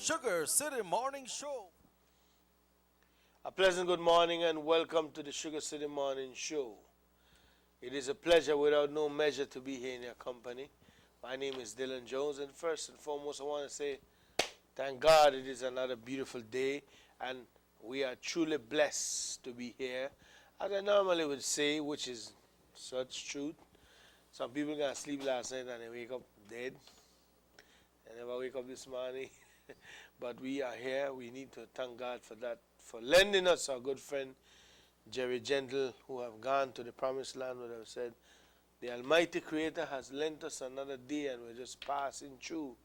Sugar City Morning Show. A pleasant good morning and welcome to the Sugar City Morning Show. It is a pleasure without no measure to be here in your company. My name is Dylan Jones, and first and foremost, I want to say thank God it is another beautiful day, and we are truly blessed to be here. As I normally would say, which is such truth. Some people gonna sleep last night and they wake up dead. They never wake up this morning. But we are here. We need to thank God for that, for lending us our good friend Jerry Gentle, who have gone to the promised land, would have said, the Almighty Creator has lent us another day and we're just passing through.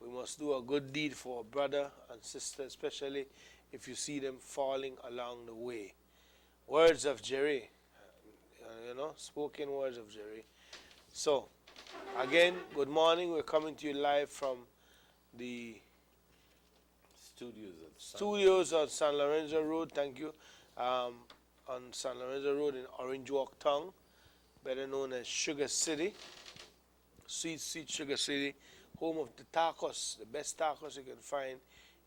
We must do a good deed for a brother and sister, especially if you see them falling along the way. Words of Jerry, spoken words of Jerry. So, again, good morning. We're coming to you live from the studios on San Lorenzo Road. Thank you. On San Lorenzo Road in Orange Walk Town, better known as Sugar City. Sweet Sugar City, home of the tacos, the best tacos you can find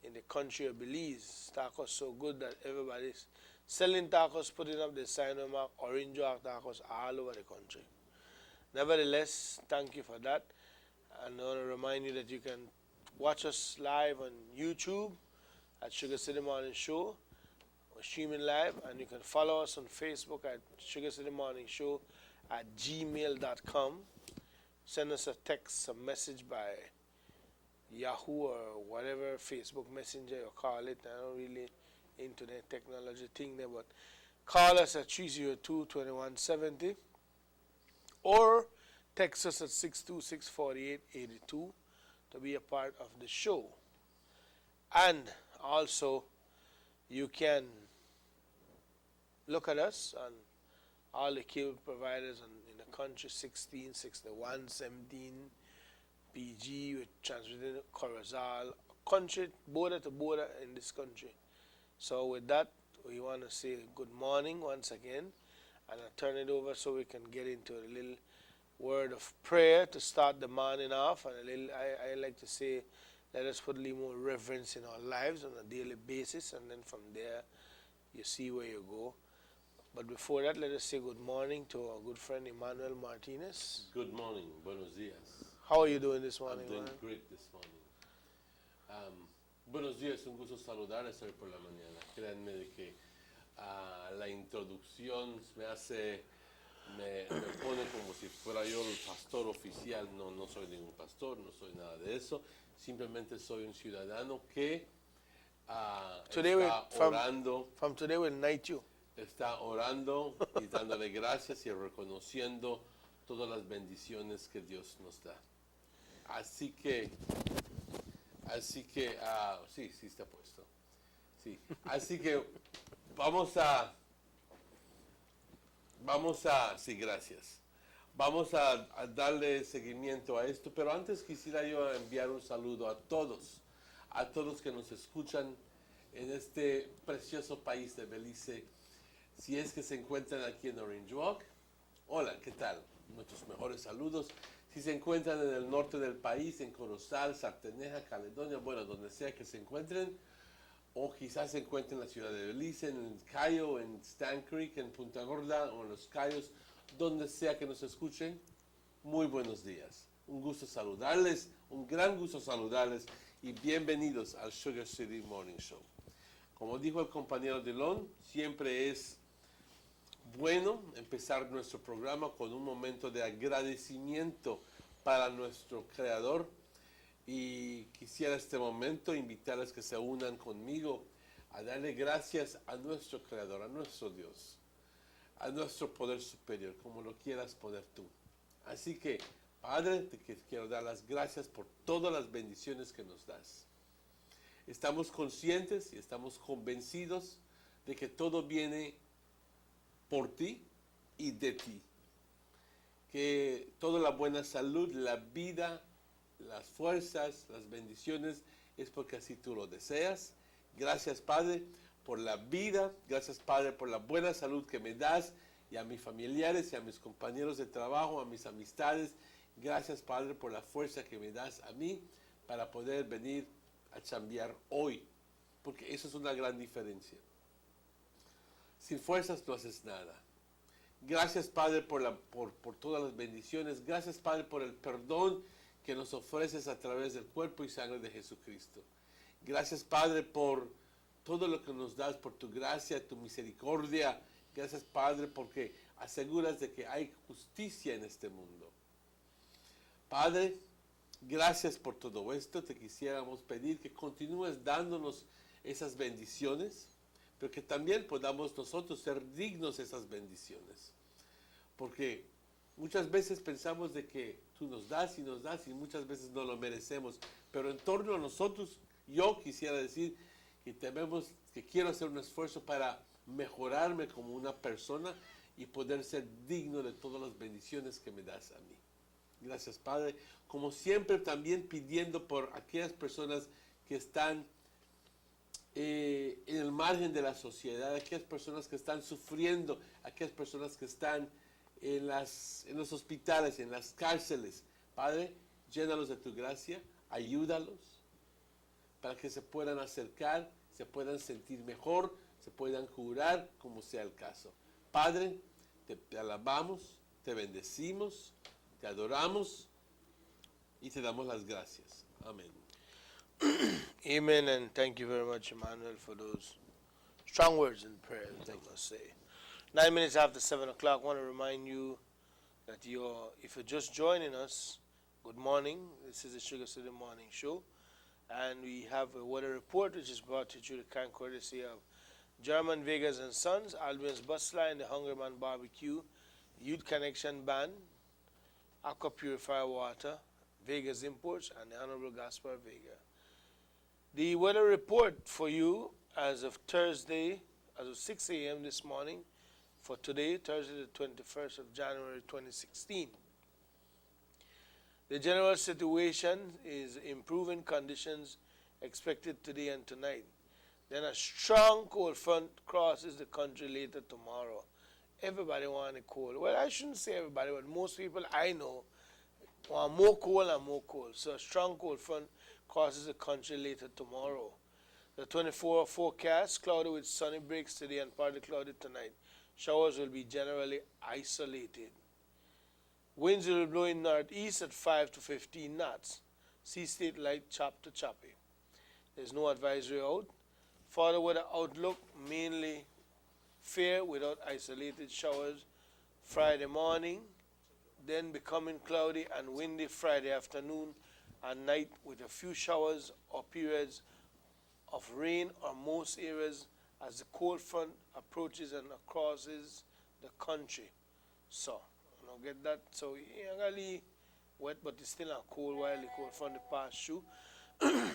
in the country of Belize. Tacos so good that everybody's selling tacos, putting up the sign on mark, Orange Walk Tacos all over the country. Nevertheless, thank you for that. And I want to remind you that you can watch us live on YouTube at Sugar City Morning Show. We're streaming live, and you can follow us on Facebook at Sugar City Morning Show at gmail.com. Send us a text, a message by Yahoo or whatever Facebook Messenger you call it. I don't really into the technology thing there, but call us at 302-2170 or text us at 626-4882 to be a part of the show. And also, you can look at us on all the cable providers in the country, 16, 61, 17, PG, with transmitting Corozal, country, border to border in this country. So with that, we want to say good morning once again, and I turn it over so we can get into a little word of prayer to start the morning off, and I like to say, let us put a little more reverence in our lives on a daily basis, and then from there, you see where you go. But before that, let us say good morning to our good friend Emmanuel Martinez. Good morning, buenos dias. How are you doing this morning, I'm doing man? great this morning. Buenos días, un gusto saludarles hoy por la mañana. Créanme de que la introducción me pone como si fuera yo el pastor oficial. No soy ningún pastor, no soy nada de eso. Simplemente soy un ciudadano que está orando. From today we'll knight you. Está orando y dándole gracias y reconociendo todas las bendiciones que Dios nos da. Así que, sí está puesto. Sí, así que sí, gracias. Vamos a darle seguimiento a esto, pero antes quisiera yo enviar un saludo a todos que nos escuchan en este precioso país de Belice. Si es que se encuentran aquí en Orange Walk, hola, ¿qué tal? Nuestros mejores saludos. Si se encuentran en el norte del país, en Corozal, Sarteneja, Caledonia, bueno, donde sea que se encuentren, o quizás se encuentren en la ciudad de Belice, en el Cayo, en Stan Creek, en Punta Gorda, o en Los Cayos, donde sea que nos escuchen, muy buenos días. Un gusto saludarles, un gran gusto saludarles, y bienvenidos al Sugar City Morning Show. Como dijo el compañero Delon, siempre es bueno empezar nuestro programa con un momento de agradecimiento para nuestro Creador, y quisiera este momento invitarles que se unan conmigo a darle gracias a nuestro Creador, a nuestro Dios, a nuestro poder superior, como lo quieras poner tú. Así que, Padre, te quiero dar las gracias por todas las bendiciones que nos das. Estamos conscientes y estamos convencidos de que todo viene por ti y de ti. Que toda la buena salud, la vida, las fuerzas, las bendiciones, es porque así tú lo deseas. Gracias, Padre, por la vida. Gracias, Padre, por la buena salud que me das, y a mis familiares y a mis compañeros de trabajo, a mis amistades. Gracias, Padre, por la fuerza que me das a mí para poder venir a chambear hoy, porque eso es una gran diferencia. Sin fuerzas no haces nada. Gracias, Padre, por todas las bendiciones. Gracias, Padre, por el perdón que nos ofreces a través del cuerpo y sangre de Jesucristo. Gracias, Padre, por todo lo que nos das, por tu gracia, tu misericordia. Gracias, Padre, porque aseguras de que hay justicia en este mundo. Padre, gracias por todo esto. Te quisiéramos pedir que continúes dándonos esas bendiciones, pero que también podamos nosotros ser dignos de esas bendiciones. Porque muchas veces pensamos de que tú nos das y muchas veces no lo merecemos. Pero en torno a nosotros, yo quisiera decir que quiero hacer un esfuerzo para mejorarme como una persona y poder ser digno de todas las bendiciones que me das a mí. Gracias, Padre. Como siempre, también pidiendo por aquellas personas que están en el margen de la sociedad, aquellas personas que están sufriendo, aquellas personas que están en los hospitales, en las cárceles. Padre, llénalos de tu gracia, ayúdalos para que se puedan acercar, se puedan sentir mejor, se puedan curar, como sea el caso. Padre, te alabamos, te bendecimos, te adoramos y te damos las gracias. Amén. Amen, and thank you very much, Emmanuel, for those strong words and prayers, I must say. 9 minutes after 7 o'clock, I want to remind you that if you're just joining us, good morning. This is the Sugar City Morning Show, and we have a weather report which is brought to you through the kind courtesy of German Vegas and Sons, Albion's Bus Line, the Hungerman Barbecue, Youth Connection Band, Aqua Purifier Water, Vegas Imports, and the Honorable Gaspar Vega. The weather report for you as of Thursday, as of 6 a.m. this morning, for today, Thursday the 21st of January 2016. The general situation is improving conditions expected today and tonight. Then a strong cold front crosses the country later tomorrow. Everybody wants a cold. Well, I shouldn't say everybody, but most people I know want more cold and more cold. So a strong cold front crosses the country later tomorrow. The 24-hour forecast, cloudy with sunny breaks today and partly cloudy tonight. Showers will be generally isolated. Winds will blow in northeast at 5 to 15 knots. Sea state light chop to choppy. There's no advisory out. For the weather outlook, mainly fair without isolated showers Friday morning, then becoming cloudy and windy Friday afternoon and night with a few showers or periods of rain on most areas as the cold front approaches and crosses the country. So, you know, get that? So, it's really wet, but it's still not cold while the cold front pass through.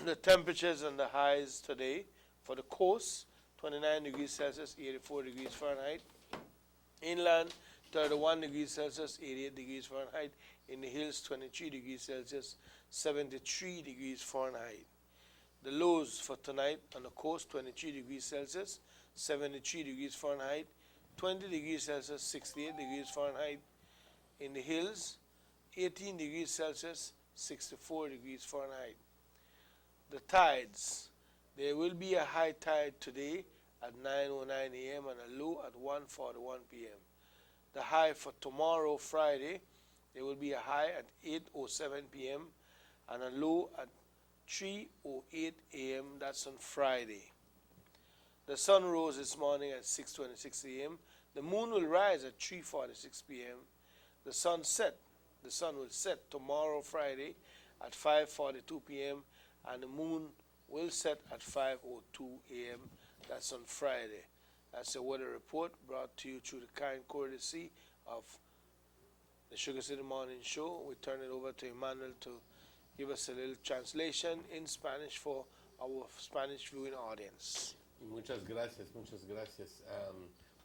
The temperatures and the highs today for the coast, 29 degrees Celsius, 84 degrees Fahrenheit. Inland, 31 degrees Celsius, 88 degrees Fahrenheit. In the hills, 23 degrees Celsius, 73 degrees Fahrenheit. The lows for tonight on the coast, 23 degrees Celsius, 73 degrees Fahrenheit, 20 degrees Celsius, 68 degrees Fahrenheit. In the hills, 18 degrees Celsius, 64 degrees Fahrenheit. The tides, there will be a high tide today at 9:09 a.m. and a low at 1:41 p.m. The high for tomorrow, Friday, there will be a high at 8:07 p.m. and a low at 3:08 a.m. That's on Friday. The sun rose this morning at 6:26 a.m. The moon will rise at 3:46 p.m. The sun will set tomorrow, Friday, at 5:42 p.m. and the moon will set at 5:02 a.m. That's on Friday. That's a weather report brought to you through the kind courtesy of the Sugar City Morning Show. We turn it over to Emmanuel to give us a little translation in Spanish for our Spanish viewing audience. Muchas gracias, muchas gracias.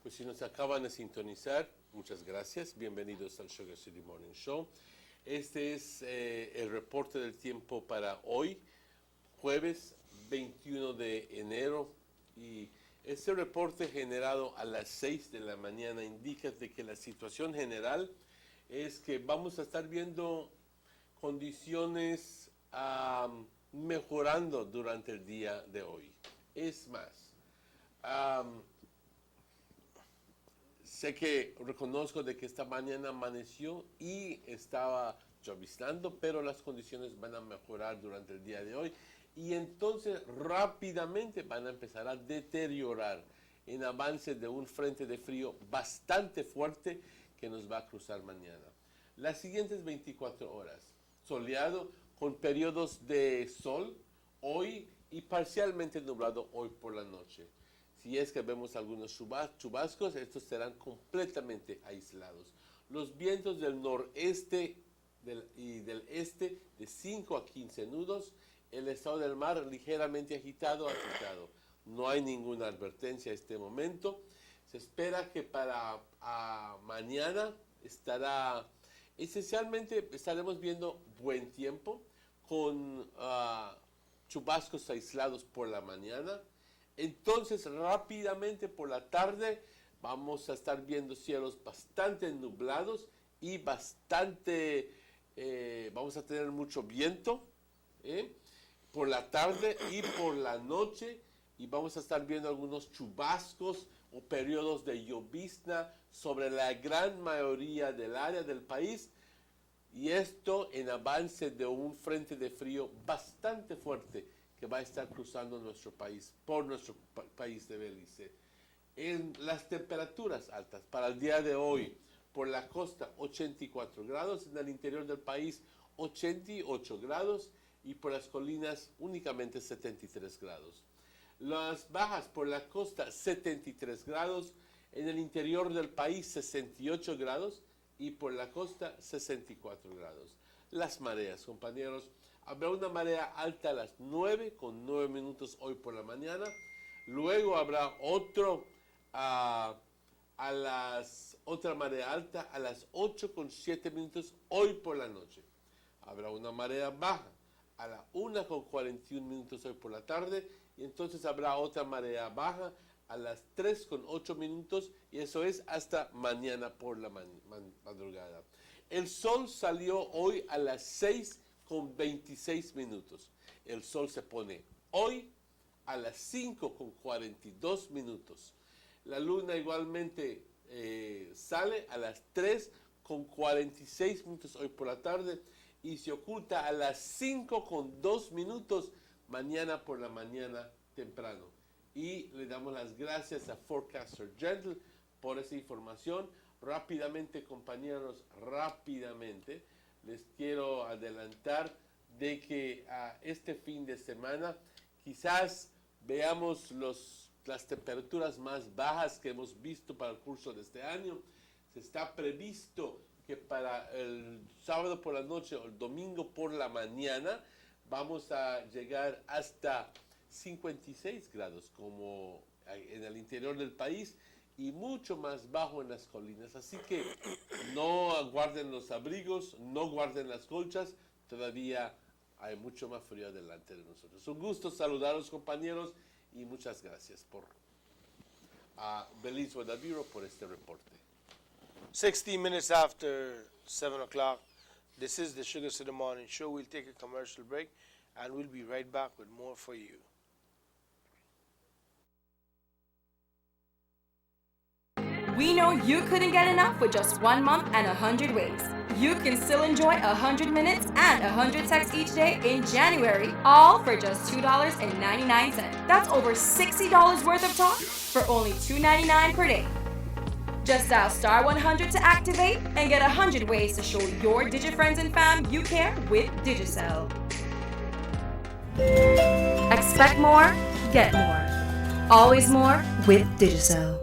Pues si nos acaban de sintonizar, muchas gracias. Bienvenidos al Sugar City Morning Show. Este es el reporte del tiempo para hoy, jueves 21 de enero. Y este reporte generado a las 6 de la mañana indica de que la situación general es que vamos a estar viendo condiciones mejorando durante el día de hoy. Es más, sé que reconozco de que esta mañana amaneció y estaba lloviznando, pero las condiciones van a mejorar durante el día de hoy y entonces rápidamente van a empezar a deteriorar en avance de un frente de frío bastante fuerte que nos va a cruzar mañana. Las siguientes 24 horas, soleado con periodos de sol hoy y parcialmente nublado hoy por la noche. Si es que vemos algunos chubascos, estos serán completamente aislados. Los vientos del noreste y del este de 5 a 15 nudos, el estado del mar ligeramente agitado. No hay ninguna advertencia a este momento. Se espera que para mañana esencialmente estaremos viendo buen tiempo con chubascos aislados por la mañana. Entonces rápidamente por la tarde vamos a estar viendo cielos bastante nublados y vamos a tener mucho viento por la tarde y por la noche, y vamos a estar viendo algunos chubascos o periodos de llovizna sobre la gran mayoría del área del país, y esto en avance de un frente de frío bastante fuerte que va a estar cruzando nuestro país, por nuestro país de Belice. En las temperaturas altas para el día de hoy, por la costa 84 grados, en el interior del país 88 grados y por las colinas únicamente 73 grados. Las bajas por la costa 73 grados, en el interior del país 68 grados y por la costa 64 grados. Las mareas, compañeros, habrá una marea alta a las 9 con 9 minutos hoy por la mañana, luego habrá otra marea alta a las 8 con 7 minutos hoy por la noche. Habrá una marea baja a la 1 con 41 minutos hoy por la tarde, y entonces habrá otra marea baja a las 3 con 8 minutos, y eso es hasta mañana por la madrugada. El sol salió hoy a las 6 con 26 minutos. El sol se pone hoy a las 5 con 42 minutos. La luna igualmente sale a las 3 con 46 minutos hoy por la tarde y se oculta a las 5 con 2 minutos mañana por la mañana temprano. Y le damos las gracias a Forecaster Gentle por esa información. Rápidamente, compañeros, rápidamente les quiero adelantar de que este fin de semana quizás veamos las temperaturas más bajas que hemos visto para el curso de este año. Se está previsto que para el sábado por la noche o el domingo por la mañana vamos a llegar hasta 56 grados como en el interior del país y mucho más bajo en las colinas. Así que no guarden los abrigos, no guarden las colchas, todavía hay mucho más frío adelante de nosotros. Un gusto saludaros, compañeros, y muchas gracias a Belice Weather Bureau por este reporte. 60 minutes after 7 o'clock, this is the Sugar City Morning Show. We'll take a commercial break and we'll be right back with more for you. We know you couldn't get enough with just 1 month and 100 ways. You can still enjoy 100 minutes and 100 texts each day in January, all for just $2.99. That's over $60 worth of talk for only $2.99 per day. Just dial star 100 to activate and get 100 ways to show your DigiFriends and fam you care with Digicel. Expect more, get more. Always more with Digicel.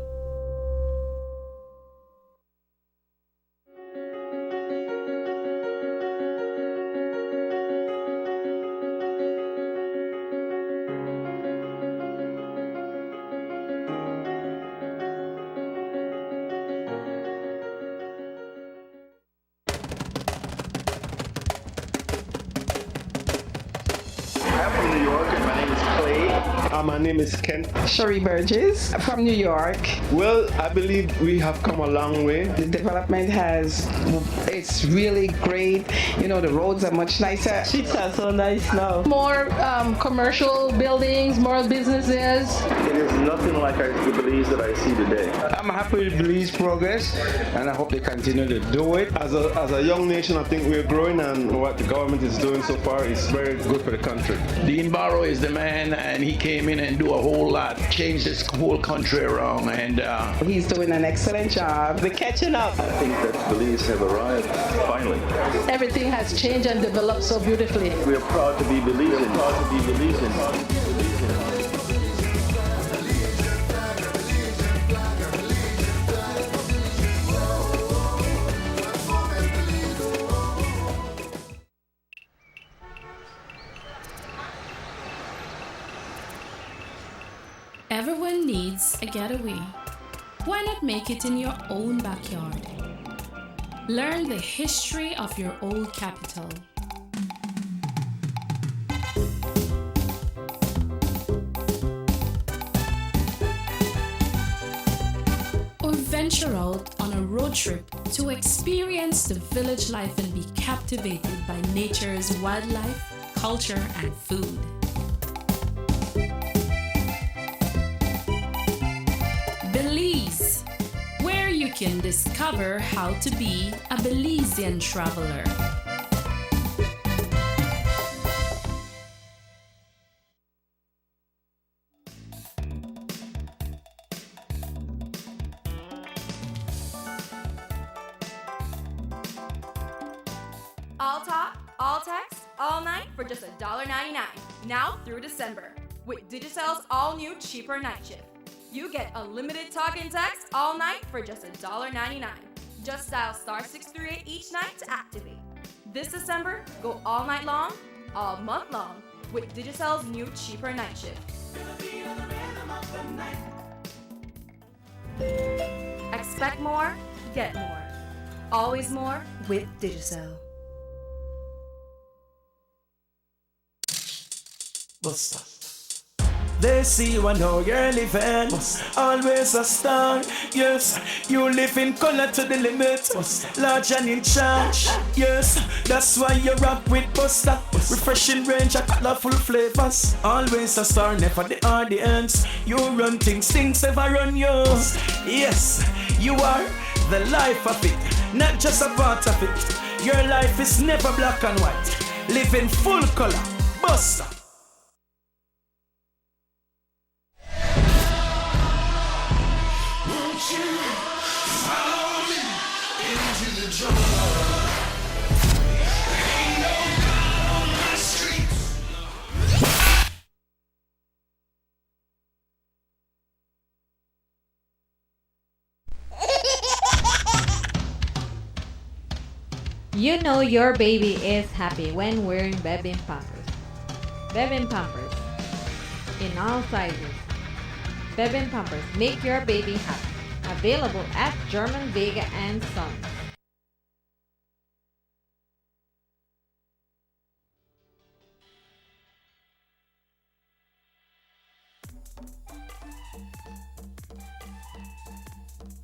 I'm from New York, and my name is Clay. My name is Ken. Sherry Burgess from New York. Well, I believe we have come a long way. The development it's really great. You know, the roads are much nicer. Streets are so nice now. More commercial buildings, more businesses. It is nothing like the Belize that I see today. I'm happy with Belize progress, and I hope they continue to do it. As a young nation, I think we're growing, and what the government is doing so far is very good for the country. Dean Barrow is the man, and he came in and do a whole lot, changed this whole country around, and he's doing an excellent job. We're catching up. I think that Belize have arrived finally. Everything has changed and developed so beautifully. We are proud to be Belizean. Proud to be Belizean. Everyone needs a getaway. Why not make it in your own backyard? Learn the history of your old capital. Or venture out on a road trip to experience the village life and be captivated by nature's wildlife, culture, and food. Belize, where you can discover how to be a Belizean traveler. All talk, all text, all night for just $1.99. Now through December. With Digicel's all-new cheaper night shift. You get unlimited talk and text all night for just $1.99. Just dial *638 each night to activate. This December, go all night long, all month long with Digicel's new cheaper night shift. Expect more, get more. Always more with Digicel. Buster. They see you and how you're living. Always a star. Yes, you live in color to the limit. Large and in charge. Yes, that's why you rock with Buster. Refreshing range of colorful flavors. Always a star, never the audience. You run things ever run you. Yes, you are the life of it, not just a part of it. Your life is never black and white. Live in full color. Buster. You know your baby is happy when wearing Bebin Pampers. Bebin Pampers in all sizes. Bebin Pampers make your baby happy. Available at German Vega and Sons.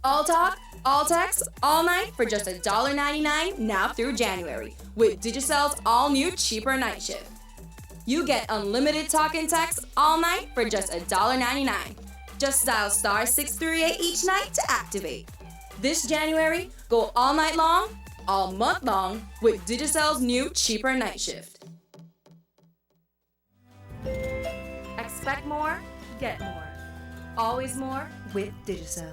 All talk, all text, all night for just $1.99 now through January with Digicel's all-new cheaper night shift. You get unlimited talk and text all night for just $1.99. Just dial *638 each night to activate. This January, go all night long, all month long with Digicel's new cheaper night shift. Expect more, get more. Always more with Digicel.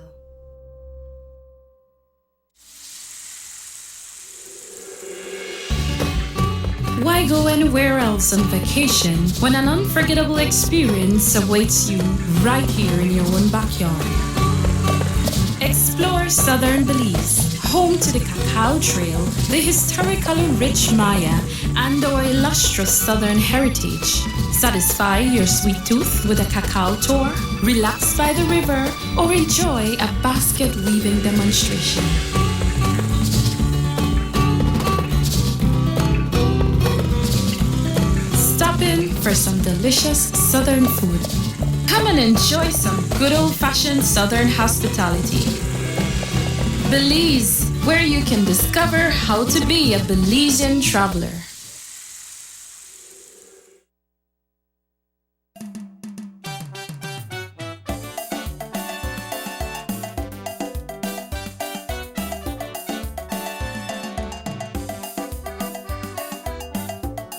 Why go anywhere else on vacation when an unforgettable experience awaits you right here in your own backyard? Explore southern Belize, home to the Cacao Trail, the historically rich Maya, and our illustrious southern heritage. Satisfy your sweet tooth with a cacao tour, relax by the river, or enjoy a basket weaving demonstration. Stop in for some delicious southern food. Come and enjoy some good old-fashioned Southern hospitality. Belize, where you can discover how to be a Belizean traveler.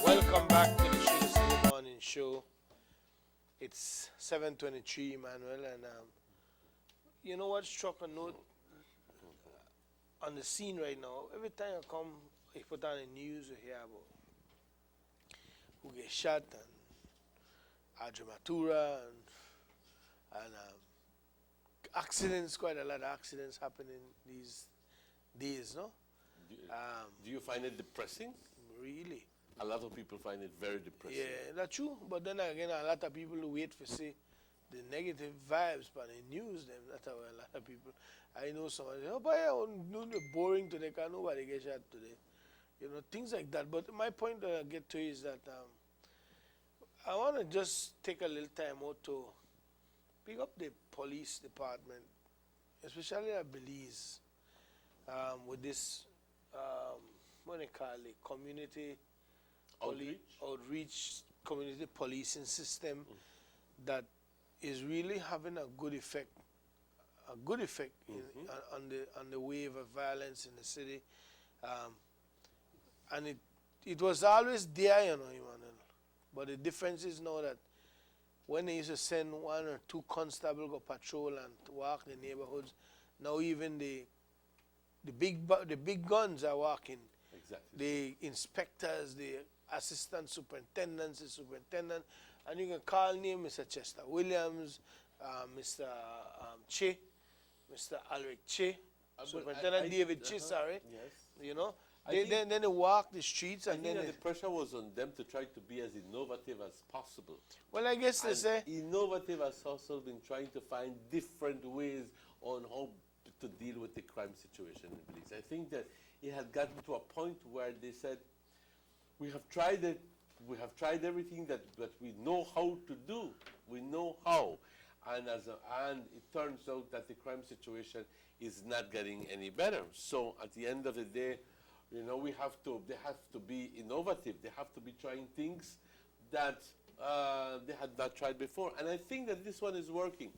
Welcome back to the Sugar City Morning Show. It's 7:23, Emmanuel, and you know what struck a note on the scene right now? Every time I come, I put on the news, you hear about who get shot and Adjamatura and accidents. Quite a lot of accidents happening these days, no? Do you find it depressing? Really? A lot of people find it very depressing. Yeah, that's true. But then again, a lot of people wait for say the negative vibes, but the news them. That's how a lot of people. I know someone say, "Oh, boy, boring today. Can nobody get shot today?" You know, things like that. But my point that I get to is that I want to just take a little time out to pick up the police department, especially at Belize, with this what they call it, community outreach community policing system that is really having a good effect on the wave of violence in the city, and it was always there, you know, Emmanuel. But the difference is now that when they used to send 1 or 2 constables go patrol and walk the neighborhoods, now even the big guns are walking. Exactly. The inspectors, the assistant superintendents, the superintendent, and you can call name Mr. Chester Williams, Mr. Che, Mr. Alric Che, Superintendent David Che, sorry. Yes. You know, then they walk the streets and then the pressure was on them to try to be as innovative as possible. Well, I guess they say innovative has also been trying to find different ways on how to deal with the crime situation in Belize. I think that it had gotten to a point where they said, we have tried it, we have tried everything that we know how to do. We know how. And it turns out that the crime situation is not getting any better. So at the end of the day, you know, they have to be innovative. They have to be trying things that they had not tried before. And I think that this one is working.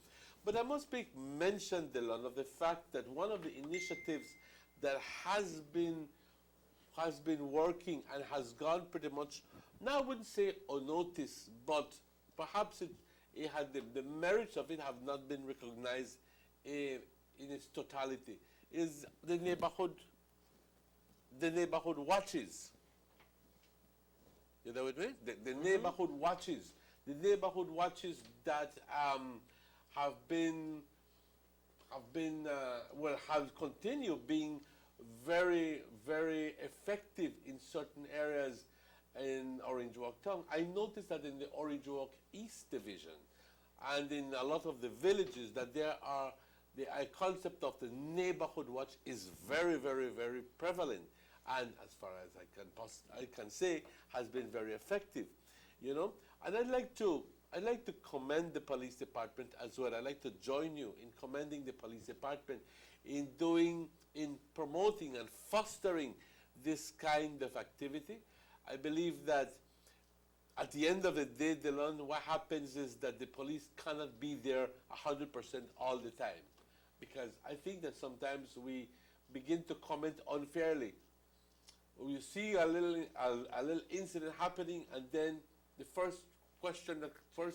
But I must make mention, Dylan, of the fact that one of the initiatives that has been working and has gone pretty much, now I wouldn't say unnoticed, but perhaps it had the merits of it have not been recognized in its totality, is the neighborhood watches. You know what I mean? The neighborhood watches. The neighborhood watches that have continued being very, very effective in certain areas in Orange Walk Town. I noticed that in the Orange Walk East Division and in a lot of the villages that there are the concept of the neighborhood watch is very, very, very prevalent, and as far as I can say, has been very effective, you know. And I'd like to commend the police department as well. I'd like to join you in commending the police department in promoting and fostering this kind of activity. I believe that at the end of the day, Dylan, what happens is that the police cannot be there 100% all the time, because I think that sometimes we begin to comment unfairly. You see a little incident happening, and then the first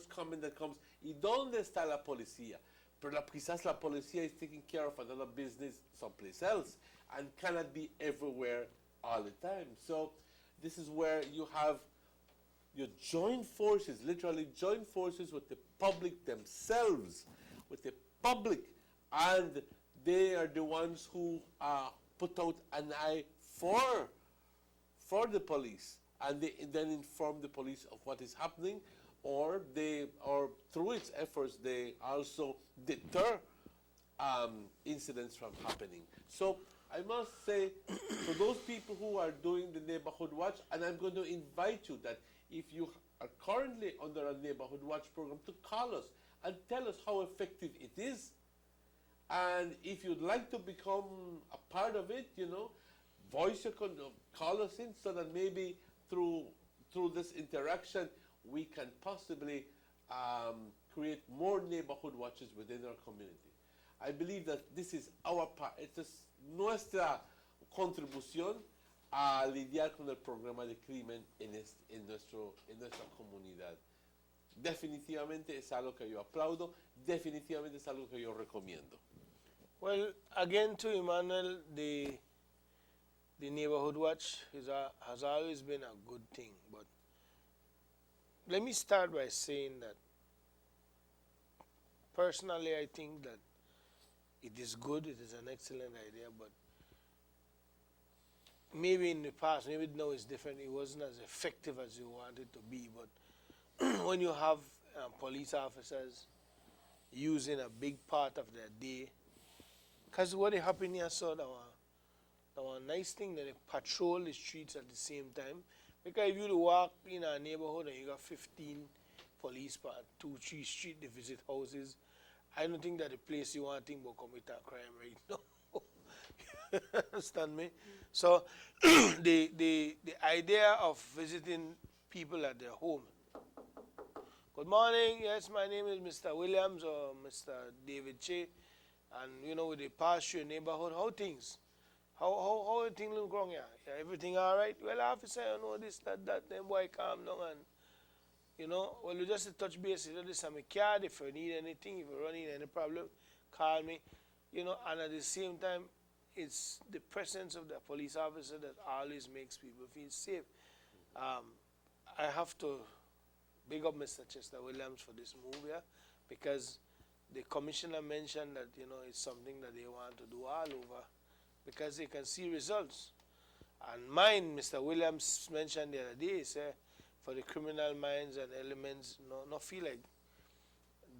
comment that comes, ¿y dónde está la policía? Pero quizás la policía is taking care of another business someplace else and cannot be everywhere all the time. So this is where you have your joint forces, literally joint forces with the public themselves, with the public, and they are the ones who put out an eye for the police, and they then inform the police of what is happening, or through its efforts they also deter incidents from happening. So I must say, for those people who are doing the neighborhood watch, and I'm going to invite you that if you are currently under a neighborhood watch program to call us and tell us how effective it is. And if you'd like to become a part of it, voice your call us in so that maybe through this interaction we can possibly create more neighborhood watches within our community. I believe that this is our part, esta es nuestra contribución a lidiar con el problema de crimen en nuestra comunidad. Definitivamente es algo que yo aplaudo, definitivamente es algo que yo recomiendo. Well, again to Emmanuel, the neighborhood watch has always been a good thing, but let me start by saying that personally I think that it is good, it is an excellent idea, but maybe in the past, maybe now it's different, it wasn't as effective as you want it to be, but when you have police officers using a big part of their day, because what happened here, so that one nice thing that they patrol the streets at the same time. Because if you walk in a neighborhood and you got 15 police per 2-3 street, they visit houses, I don't think that the place you want to think about commit a crime right now. Understand me? So the idea of visiting people at their home. Good morning, yes, my name is Mr. Williams or Mr. David Che. And when they pass through your neighborhood, how things? How things look wrong here? Yeah, everything all right? Well, officer, this, that, then boy calm down and, well, you just touch base, this I'm a card, if you need anything, if you're running any problem, call me, and at the same time, it's the presence of the police officer that always makes people feel safe. I have to big up Mr. Chester Williams for this move here, because the commissioner mentioned that, it's something that they want to do all over because they can see results. And mine, Mr. Williams mentioned the other day, say, for the criminal minds and elements, not feel like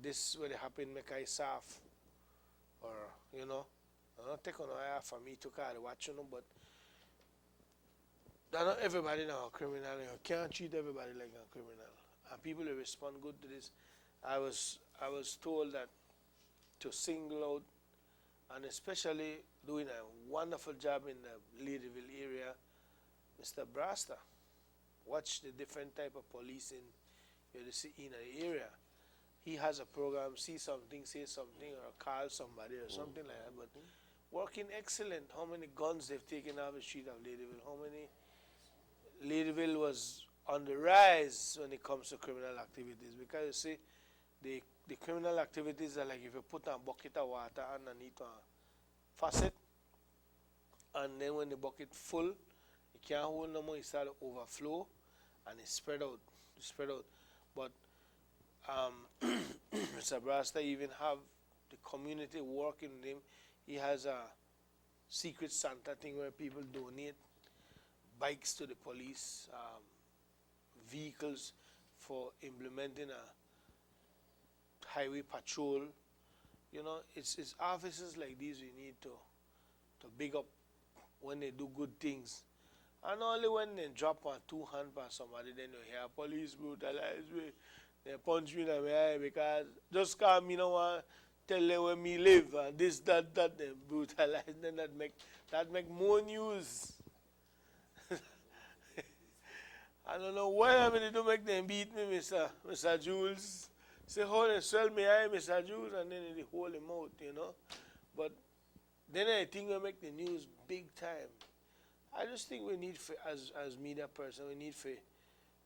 this will happen, make I soft. Or, I don't take on for me to call the watch, but not everybody now a criminal. You can't treat everybody like a criminal. And people will respond good to this. I was told that to single out, and especially doing a wonderful job in the Ladyville area, Mr. Brasta. Watch the different type of policing you see in the area. He has a program, see something, say something, or call somebody or something like that. But working excellent. How many guns they've taken off the street of Ladyville? How many? Ladyville was on the rise when it comes to criminal activities, because you see, the criminal activities are like if you put a bucket of water underneath a faucet, and then when the bucket full, it can't hold no more, it starts to overflow, and it spread out. But Mr. Brasta even have the community working with him. He has a secret Santa thing where people donate bikes to the police, vehicles for implementing a highway patrol. It's officers like these we need to big up when they do good things. And only when they drop on 2 hands by somebody, then you hear police brutalize me. They punch me in the eye because just cause me no want tell them where me live and this, that, they brutalize. Then that make more news. I don't know what I'm going to do make them beat me, Mr. Jules. Say, hold and swell me eye, Mr. Jules, and then they hold him out, But then I think we make the news big time. I just think we need, as media person, we need to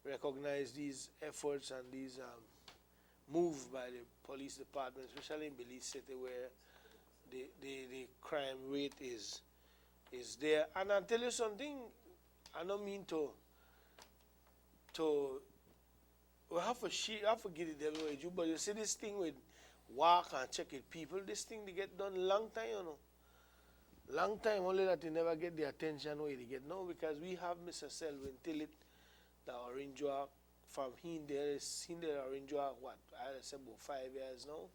recognize these efforts and these moves by the police department, especially in Belize City, where the crime rate is there. And I'll tell you something, I don't mean to we have to get it everywhere, but you see this thing with walk and check it people, this thing they get done long time, Long time, only that they never get the attention where they get now, because we have Mr. Selwyn Tillett, the Orange Walk, from him there Orange Walk, what, I say about 5 years now.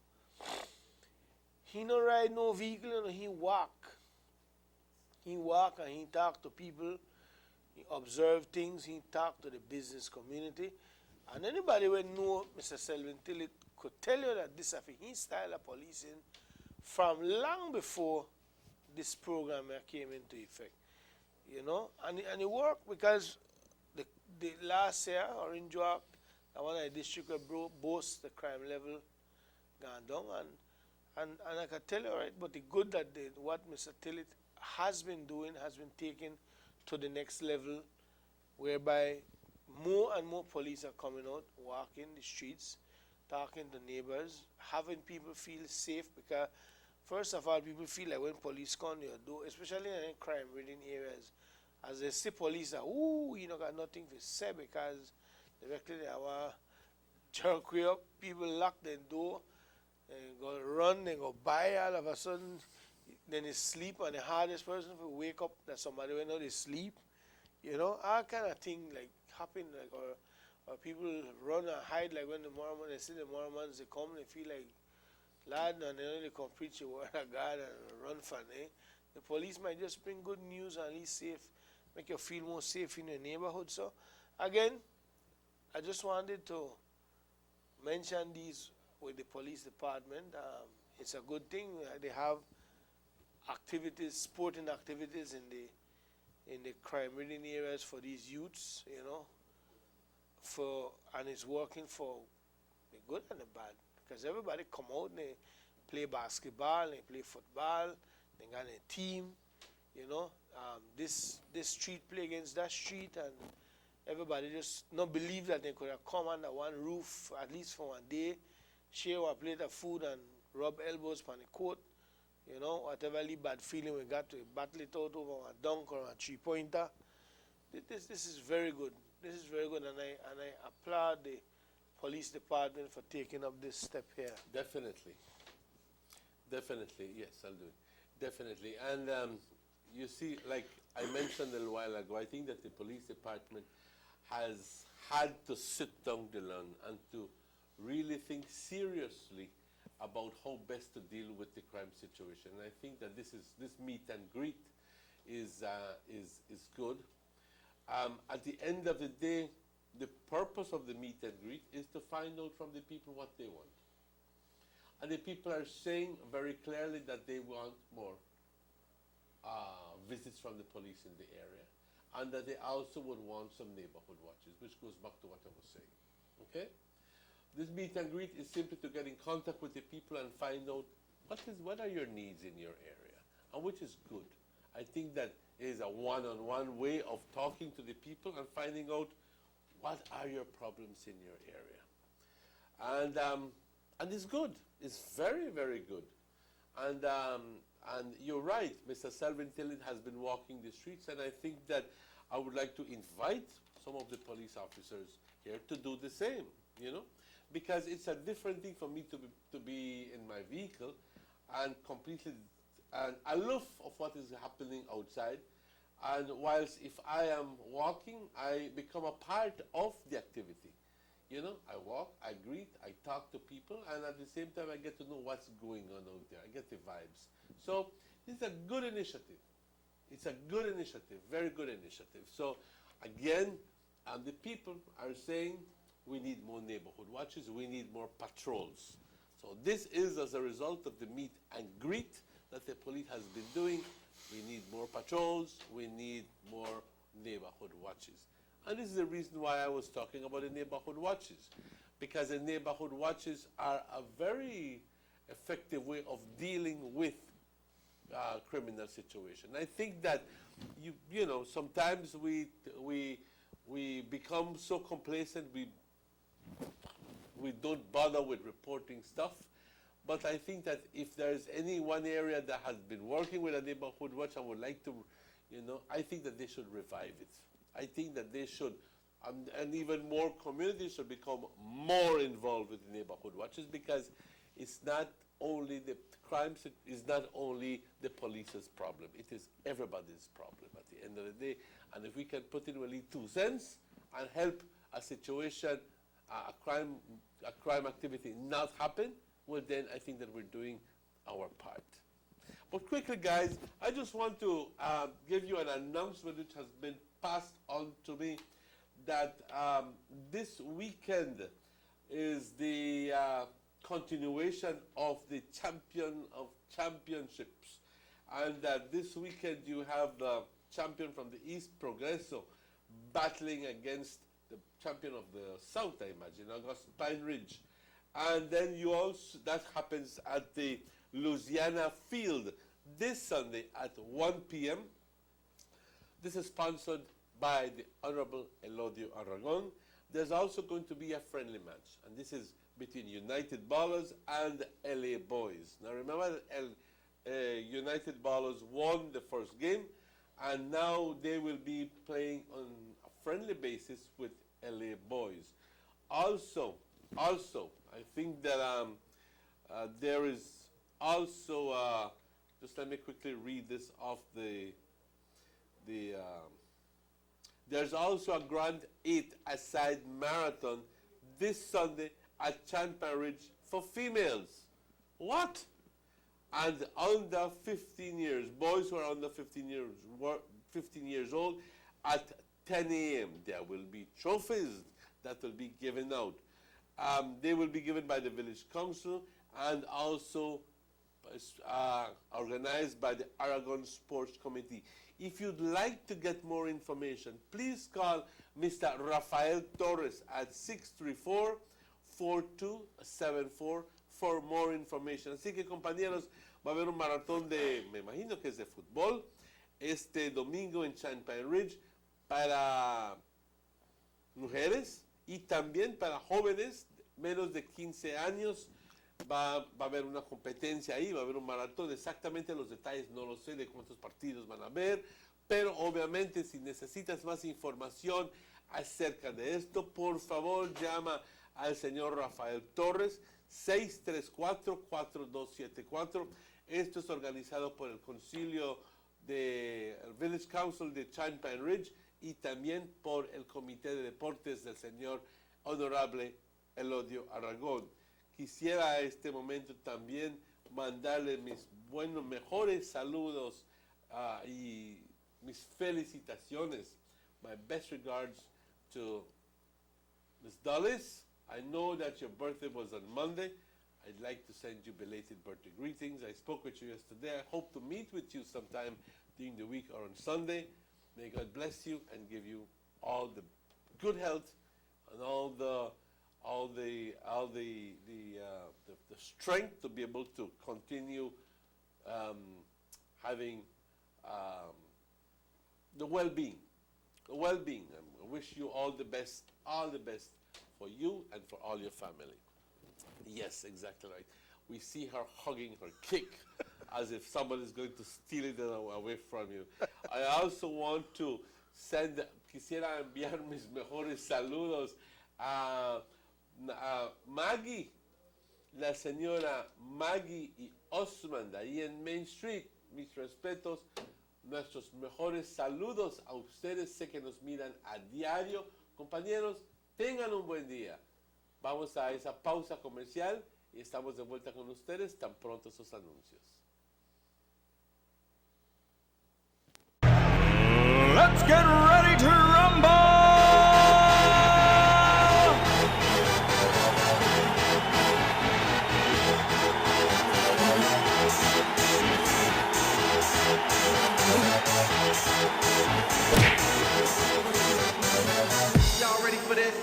He no ride no vehicle, he walk. He walk and he talk to people, he observe things, he talk to the business community. And anybody who know Mr. Selvin Tillett could tell you that this is his style of policing from long before this program came into effect. You know, and it worked because the last year, Orange Walk, one of the district boasts the crime level gone down, and I can tell you, right, but the good that what Mr. Tillett has been doing has been taken to the next level, whereby more and more police are coming out, walking the streets, talking to neighbors, having people feel safe, because first of all, people feel like when police come to your door, especially in crime-ridden areas, as they see police, ooh, you know, got nothing to say, because directly they have a jerk way up, people lock their door, they go run, they go buy all of a sudden, then they sleep, and the hardest person to wake up that somebody when they sleep, you know, all kind of thing like happen, like, or people run and hide, like when the Mormons, they see the Mormons, they come, they feel like, lad, and they only come preach the word of God and run from it. The police might just bring good news and at least safe, make you feel more safe in your neighborhood. So, again, I just wanted to mention these with the police department. It's a good thing. They have activities, sporting activities in the crime-ridden areas for these youths, you know, and it's working for the good and the bad, because everybody come out and they play basketball, they play football, they got a team, you know. This street play against that street, and everybody just not believe that they could have come under one roof at least for one day, share a plate of food and rub elbows on the court, you know, whatever bad feeling we got to battle it out over a dunk or a three-pointer. This is very good. This is very good, and I applaud the police department for taking up this step here. Definitely. Definitely, yes, I'll do it. Definitely. And you see, like I mentioned a little while ago, I think that the police department has had to sit down to learn and to really think seriously about how best to deal with the crime situation. And I think that this meet and greet is good. At the end of the day, the purpose of the meet and greet is to find out from the people what they want. And the people are saying very clearly that they want more visits from the police in the area, and that they also would want some neighborhood watches, which goes back to what I was saying. Okay? This meet and greet is simply to get in contact with the people and find out what are your needs in your area, and which is good. I think that is a one-on-one way of talking to the people and finding out what are your problems in your area. And it's good. It's very, very good. And you're right, Mr. Selvin Tillett has been walking the streets, and I think that I would like to invite some of the police officers here to do the same, you know, because it's a different thing for me to be in my vehicle and completely aloof of what is happening outside. And whilst if I am walking, I become a part of the activity. You know, I walk, I greet, I talk to people, and at the same time I get to know what's going on out there. I get the vibes. So this is a good initiative. It's a good initiative, very good initiative. So again, the people are saying we need more neighborhood watches, we need more patrols. So this is as a result of the meet and greet that the police has been doing. We need more patrols, we need more neighborhood watches. And this is the reason why I was talking about the neighborhood watches, because the neighborhood watches are a very effective way of dealing with criminal situation. I think that you know, sometimes we become so complacent we don't bother with reporting stuff. But I think that if there's any one area that has been working with a neighborhood watch, I would like to, you know, I think that they should revive it. I think that they should, and even more communities should become more involved with the neighborhood watches, because it's not only the crimes, it is not only the police's problem, it is everybody's problem at the end of the day. And if we can put in really 2 cents and help a situation, a crime activity not happen, well then I think that we're doing our part. But quickly guys, I just want to give you an announcement which has been passed on to me, that this weekend is the continuation of the champion of championships, and that this weekend you have the champion from the East, Progreso, battling against the champion of the South, I imagine, August Pine Ridge. And then you also, that happens at the Louisiana Field this Sunday at 1 p.m. This is sponsored by the Honorable Elodio Aragon. There's also going to be a friendly match, and this is between United Ballers and LA Boys. Now remember that United Ballers won the first game, and now they will be playing on a friendly basis with LA Boys. Also, I think that there is also, just let me quickly read this off there's also a Grand 8-a-side marathon this Sunday at Champan Ridge for females. What? And under 15 years, boys who are under 15 years old, at 10 a.m. there will be trophies that will be given out. They will be given by the village council and also organized by the Aragon Sports Committee. If you'd like to get more information, please call Mr. Rafael Torres at 634-4274 for more information. Así que, compañeros, va a haber un maratón me imagino que es de fútbol, este domingo en Champan Ridge para mujeres y también para jóvenes menos de 15 años. Va a haber una competencia ahí, va a haber un maratón. Exactamente los detalles no lo sé de cuántos partidos van a haber, pero obviamente si necesitas más información acerca de esto, por favor llama al señor Rafael Torres, 634-4274. Esto es organizado por el concilio del Village Council de Champan Ridge y también por el Comité de Deportes del señor Honorable Elodio Aragón. Quisiera a este momento también mandarle mis mejores saludos y mis felicitaciones. My best regards to Ms. Dulles. I know that your birthday was on Monday. I'd like to send you belated birthday greetings. I spoke with you yesterday. I hope to meet with you sometime during the week or on Sunday. May God bless you and give you all the good health and all the strength to be able to continue having the well-being. I wish you all the best for you and for all your family. Yes, exactly right. We see her hugging her cake as if somebody is going to steal it away from you. I also want to quisiera enviar mis mejores saludos a Maggie, la señora Maggie y Osman, de ahí en Main Street. Mis respetos, nuestros mejores saludos a ustedes. Sé que nos miran a diario. Compañeros, tengan un buen día. Vamos a esa pausa comercial y estamos de vuelta con ustedes tan pronto esos anuncios. Let's get ready to rumble! Y'all ready for this?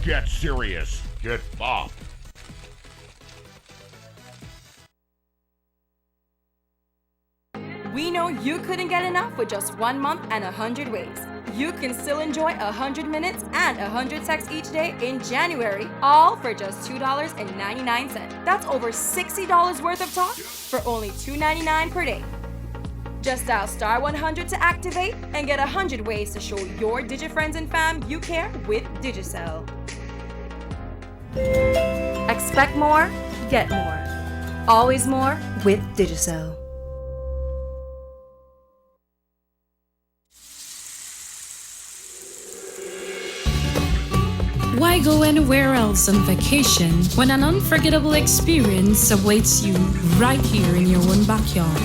Get serious. Get bopped. We know you couldn't get enough with just 1 month and 100 ways. You can still enjoy 100 minutes and 100 texts each day in January, all for just $2.99. That's over $60 worth of talk for only $2.99 per day. Just dial *100 to activate and get 100 ways to show your DigiFriends and fam you care with Digicel. Expect more, get more. Always more with Digicel. Why go anywhere else on vacation when an unforgettable experience awaits you right here in your own backyard?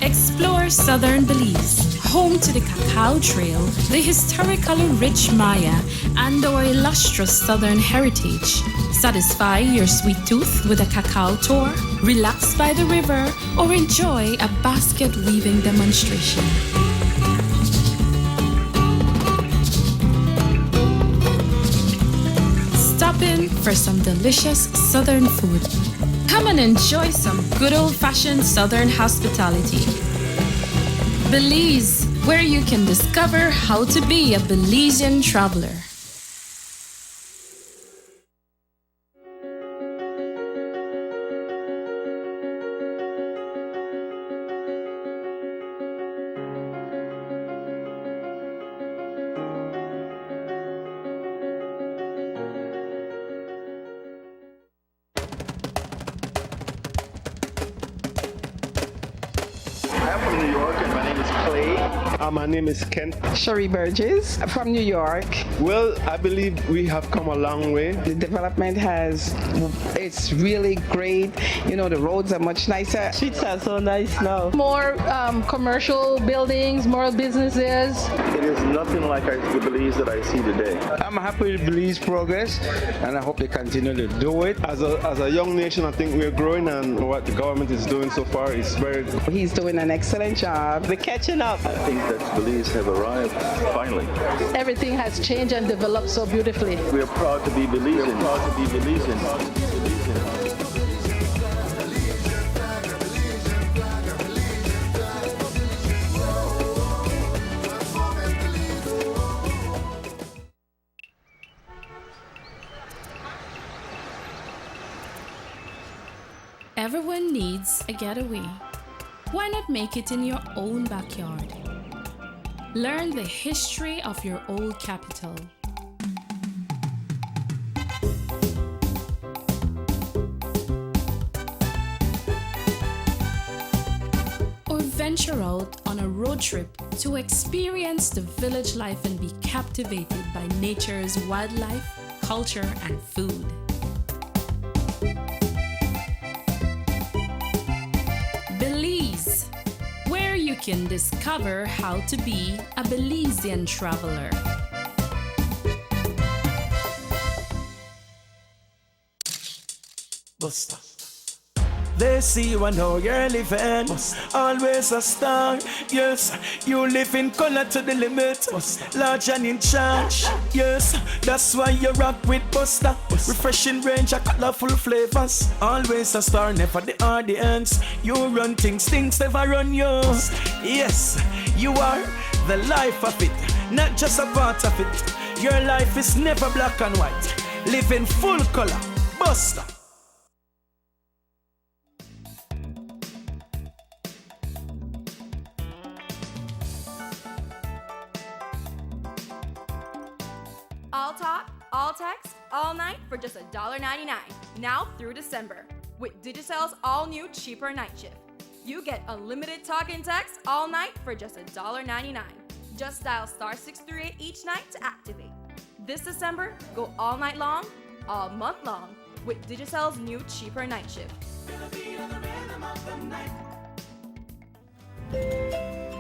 Explore southern Belize, home to the Cacao Trail, the historically rich Maya, and our illustrious southern heritage. Satisfy your sweet tooth with a cacao tour, relax by the river, or enjoy a basket weaving demonstration. Stop in for some delicious southern food. Come and enjoy some good old-fashioned southern hospitality. Belize, where you can discover how to be a Belizean traveler. I'm from New York and my name is Clay. My name is Kent. Sherry Burgess from New York. Well, I believe we have come a long way. The development it's really great. You know, the roads are much nicer. Streets are so nice now. More commercial buildings, more businesses. It is nothing like the Belize that I see today. I'm happy with Belize progress, and I hope they continue to do it. As a young nation, I think we're growing, and what the government is doing so far is very good. He's doing an excellent job. We're catching up. I think that Belize have arrived finally. Everything has changed and developed so beautifully. We are proud to be Belizean. We're proud to be Belizean. Everyone needs a getaway. Why not make it in your own backyard? Learn the history of your old capital. Or venture out on a road trip to experience the village life and be captivated by nature's wildlife, culture, and food. Belize, where you can discover how to be a Belizean traveler. Buster. They see you and how you're living. Always a star. Yes, you live in color to the limit. Large and in charge. Yes, that's why you rock with Buster. Refreshing range of colorful flavors. Always a star, never the audience. You run things never run you. Yes, you are the life of it, not just a part of it. Your life is never black and white. Live in full color. Buster. All talk, all text, all night for just $1.99. Now through December. With Digicel's all-new cheaper night shift. You get unlimited talk and text all night for just $1.99. Just dial *638 each night to activate. This December, go all night long, all month long with Digicel's new cheaper night shift.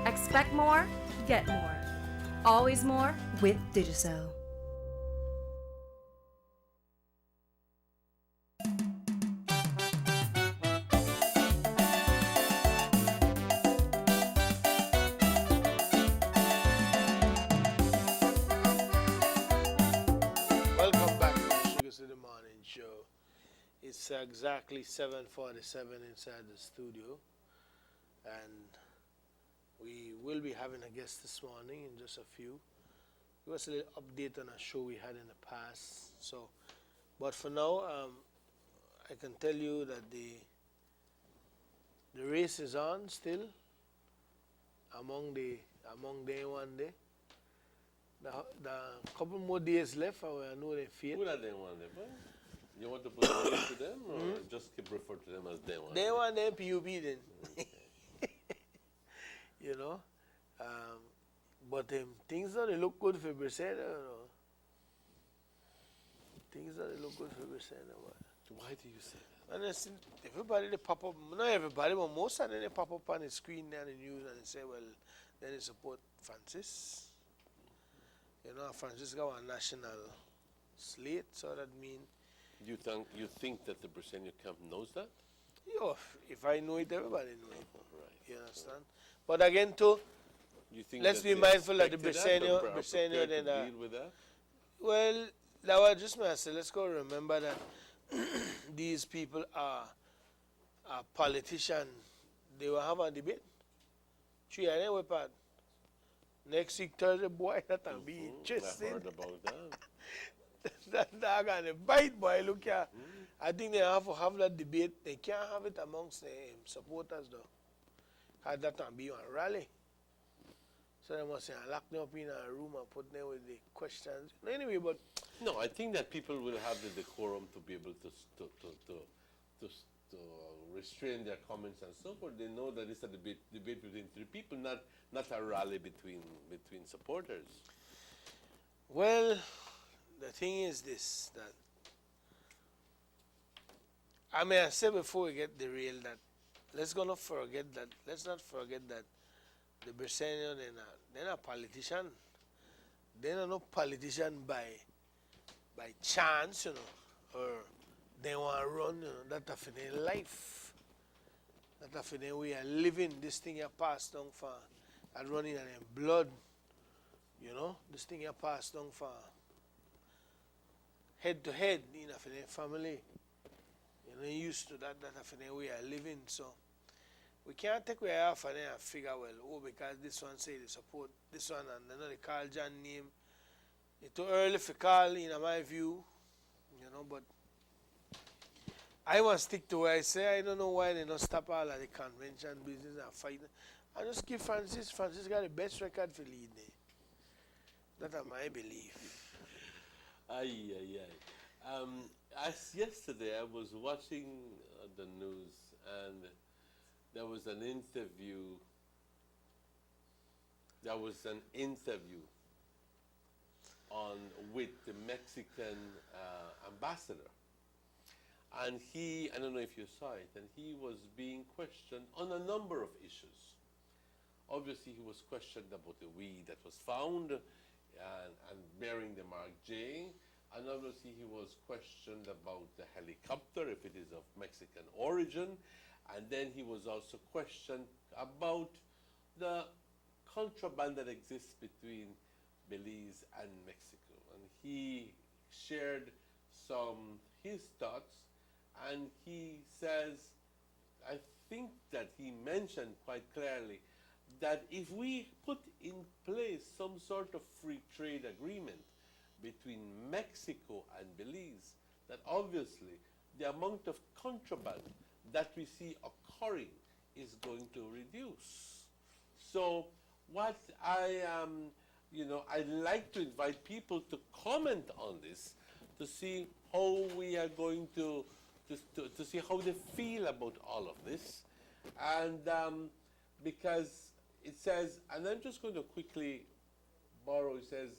Expect more, get more. Always more with Digicel. Welcome back to the Sugar City Morning Show. It's exactly 7:47 inside the studio, and we will be having a guest this morning in just a few. Give us a little update on a show we had in the past. So, but for now, I can tell you that the race is on still among them one day. The couple more days left, I know they feel. Who are they one day? You want to put a name to them, or just keep referring to them as they one? They want them PUB then. You know, but things don't look good for Brissett. things that look good for Briseno. Why do you say that? And listen, everybody they pop up, not everybody, but most of them they pop up on the screen there in the news and they say, well, then they support Francis. You know, Francis got a national slate, so that means. You think that the Briseño camp knows that? Yo, if I know it, everybody know it. Right. You understand? But again, too, You think let's that be they mindful that the expected that, Briseño, but are Briseño, prepared then, to deal with that? well, that was just my say. Let's go remember that these people are politicians. They will have a debate. 3 of them were part. Next week, Thursday, boy, that'll be interesting. I heard about that. That dog and the bite, boy, look here. I think they have to have that debate. They can't have it amongst the supporters, though. Because that will be a rally. So they must say, lock them up in a room and put them with the questions. Anyway, but No, I think that people will have the decorum to be able to restrain their comments and so forth. They know that it's a debate between 3 people, not a rally between supporters. well, the thing is this, that I mean, I said before we get derailed that let's not forget that the Briseño, they're not politician. They're not politician by chance, you know, or they want to run, you know, that of their life. That of their way of living. This thing you passed down for and running in their blood. You know, this thing you passed down for head to head, you know, for their family. You know, used to that of their way of living. So we can't take away half of them and figure, well, oh, because this one say they support this one and they know they call John name. It's too early for call, in my view, you know, but I want to stick to what I say. I don't know why they don't stop all of the convention business and fighting. I just give Francis got the best record for leading. That's my belief. As yesterday, I was watching the news and there was an interview. With the Mexican ambassador, and I don't know if you saw it, and he was being questioned on a number of issues. Obviously, he was questioned about the weed that was found and bearing the Mark J, and obviously he was questioned about the helicopter, if it is of Mexican origin, and then he was also questioned about the contraband that exists between Belize and Mexico. And he shared his thoughts, and he says, I think that he mentioned quite clearly that if we put in place some sort of free trade agreement between Mexico and Belize, that obviously the amount of contraband that we see occurring is going to reduce. So what I'd like to invite people to comment on this, to see how we are going to see how they feel about all of this. And because it says, and I'm just going to quickly borrow, it says,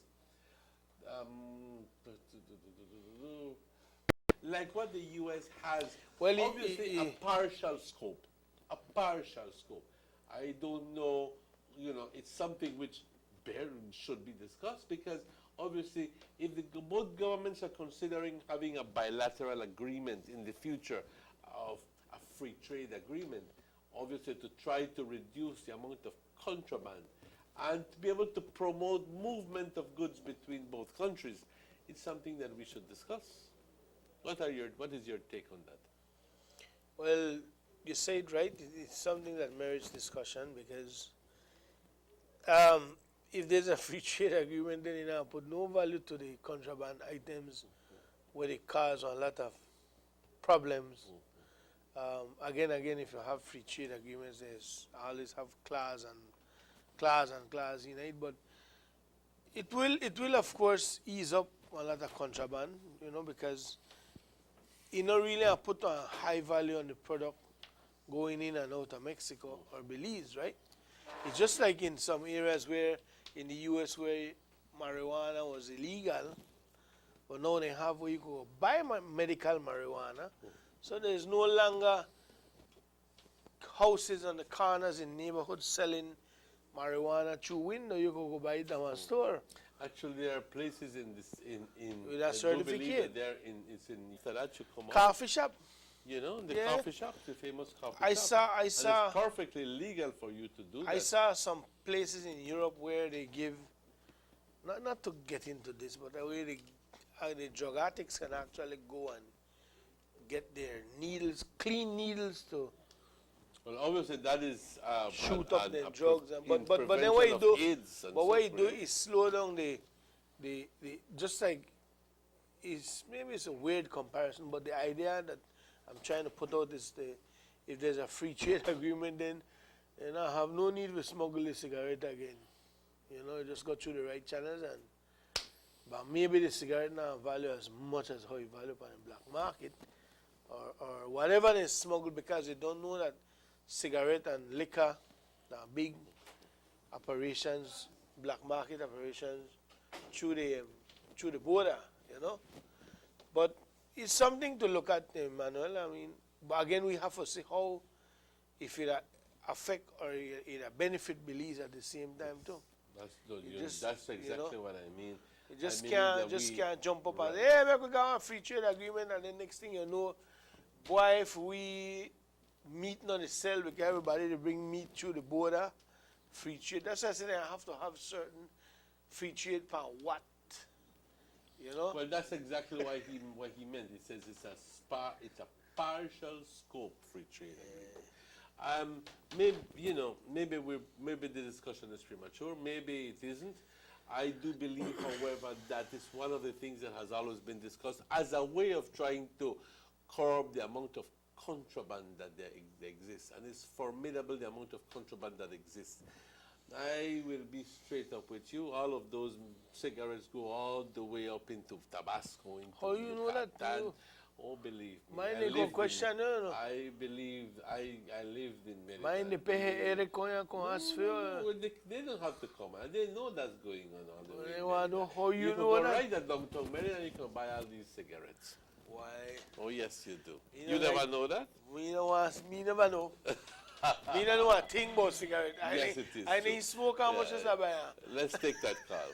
like what the U.S. has, well, obviously a partial scope. I don't know, it's something which should be discussed, because obviously if both governments are considering having a bilateral agreement in the future of a free trade agreement, obviously to try to reduce the amount of contraband and to be able to promote movement of goods between both countries, it's something that we should discuss. What is your take on that? Well, you say it right. It's something that merits discussion, because if there's a free trade agreement, then put no value to the contraband items where they cause a lot of problems. Again, if you have free trade agreements, there's always have clause in it, but it will of course ease up a lot of contraband, because you don't really put a high value on the product going in and out of Mexico or Belize, right? It's just like in some areas where in the U.S. where marijuana was illegal, but now they have where you go buy medical marijuana. So there's no longer houses on the corners in neighborhoods selling marijuana through window. You can go buy it at a store. Actually, there are places in this in With a I do believe certificate. that there in it's in Tarachu, Coffee shop. You know, the Yeah. coffee shop, the famous coffee I shop. saw- I And saw- it's perfectly legal for you to do that. I saw some places in Europe where they give, not to get into this, but where the drug addicts can actually go and get their needles, clean needles to Well, obviously that is shoot up their a drugs. in But then what you prevention do, of AIDS and but what you so do forth. is slow down the just like, maybe it's a weird comparison, but the idea that I'm trying to put out is if there's a free trade agreement, then have no need to smuggle the cigarette again. You just go through the right channels, but maybe the cigarette now value as much as how you value on the black market, or whatever they smuggle, because they don't know that cigarette and liquor are big operations, black market operations through the border, But it's something to look at, Manuel. I mean, but again, we have to see how, if it affect or it benefit Belize at the same time too. That's exactly what I mean. You just I mean can't that we- can't jump up Right. and hey, we got a free trade agreement, and then next thing you know, boy, if we meat not the sell, we get everybody to bring meat through the border, free trade. That's why I said I have to have certain free trade per what, Well, that's exactly what he meant. He says it's a partial scope free trade agreement. Maybe the discussion is premature. Maybe it isn't. I do believe, however, that is one of the things that has always been discussed as a way of trying to curb the amount of contraband that there exists, and it's formidable the amount of contraband that exists. I will be straight up with you. All of those cigarettes go all the way up into Tabasco, into How you know that, Yucatan. too? Oh, believe me. Mind I they go lived in- question, I believe I lived in Merida. Mind the pay Eric con as No, they don't have to come. And they know that's going on all the way. They want to know how you can know go that. right at downtown Merida and you can buy all these cigarettes. Why? Oh, yes, you do. You You know, never like- know that? Me never know. Me don't know a thing about cigarette. Yes, it is I true. need smoke how much Yeah. is that buy? Let's take that call.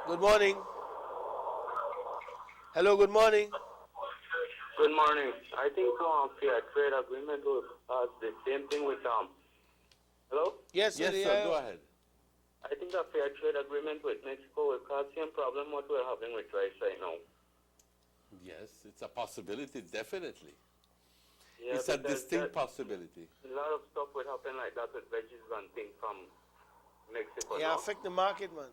Good morning. Hello, good morning. Good morning. I think fair trade agreement will the same thing with Hello? Yes, Yes, sir, go ahead. I think a fair trade agreement with Mexico will cause same problem what we're having with rice right now. Yes, it's a possibility, definitely. Yeah, It's a because distinct possibility. a lot of stuff would happen like that with veggies and things from Mexico. Yeah, now. affect the market, man.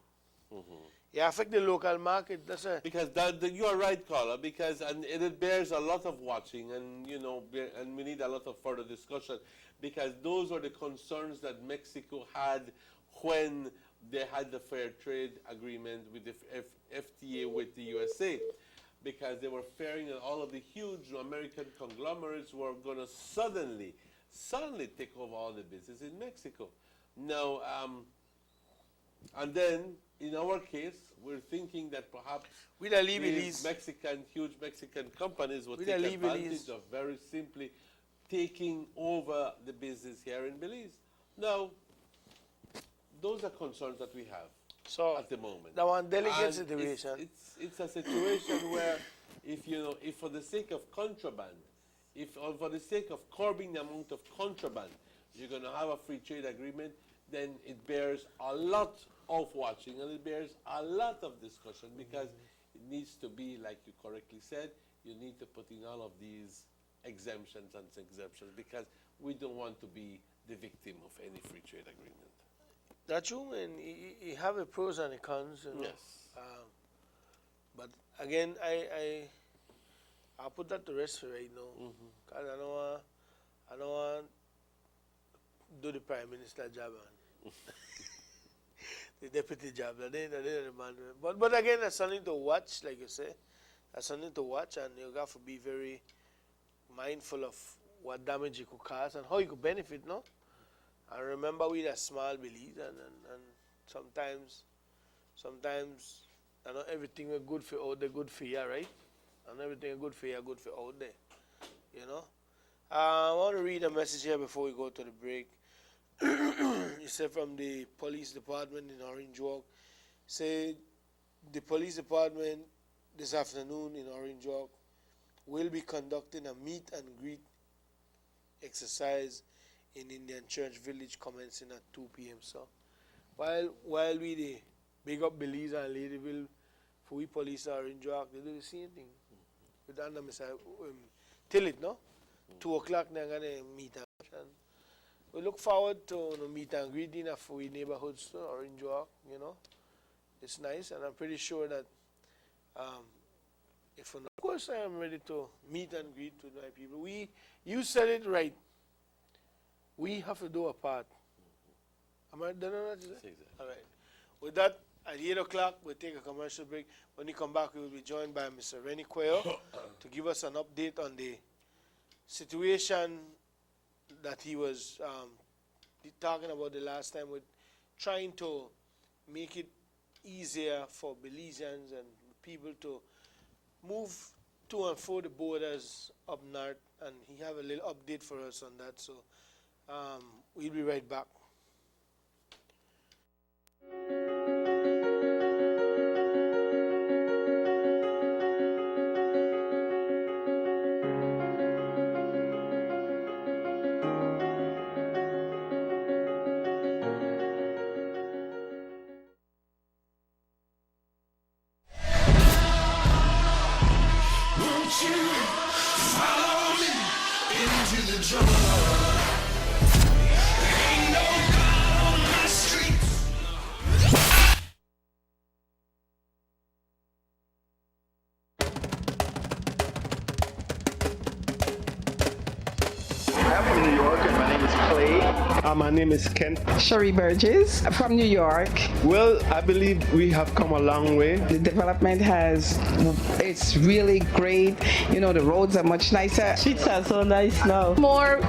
Yeah, affect the local market. That's a Because you are right, caller. Because it bears a lot of watching, and and we need a lot of further discussion, because those are the concerns that Mexico had when they had the fair trade agreement with the FTA with the USA, because they were fearing that all of the huge American conglomerates were going to suddenly take over all the business in Mexico. Now, and then in our case, we're thinking that perhaps with a these Lebanese, huge Mexican companies will With take the Lebanese. advantage of very simply taking over the business here in Belize. Now, those are concerns that we have at the moment. that one delicate And situation. It's a situation where if for the sake of contraband, or for the sake of curbing the amount of contraband, you're going to have a free trade agreement, then it bears a lot of watching and it bears a lot of discussion, because it needs to be, like you correctly said, you need to put in all of these exemptions, because we don't want to be the victim of any free trade agreement. That's true, and you have a pros and a cons. Yes. But again, I'll put that to rest for right now. Cause I don't want do the prime minister job and the deputy job. That ain't the man. But again, that's something to watch, like you say. That's something to watch, and you have to be very mindful of what damage it could cause and how you could benefit, no? And remember, we that small Belize, and sometimes, not everything is good for out there, good for you, right? And everything is good for you, good for out there, you know? I want to read a message here before we go to the break. It said from the police department in Orange Walk. Say the police department this afternoon in Orange Walk will be conducting a meet and greet exercise in Indian Church Village commencing at 2 p.m. So while we the big up Belize and Ladyville, for we police Orange Walk, they do the same thing. With that, till it, no? 2 o'clock, they're going to meet and we look forward to meet and greet in a for neighborhoods, Orange Walk, you know. It's nice, and I'm pretty sure that of course I am ready to meet and greet with my people. You said it right. We have to do a part. Am I done on that? Exactly. All right. With that, at 8 o'clock, we'll take a commercial break. When we come back, we will be joined by Mr. Rennie Quayle to give us an update on the situation that he was talking about the last time with trying to make it easier for Belizeans and people to move to and fro the borders up north, and he have a little update for us on that. So we'll be right back. My name is Kent. Sherry Burgess from New York. Well, I believe we have come a long way. The development it's really great. You know, the roads are much nicer. Streets are so nice now. More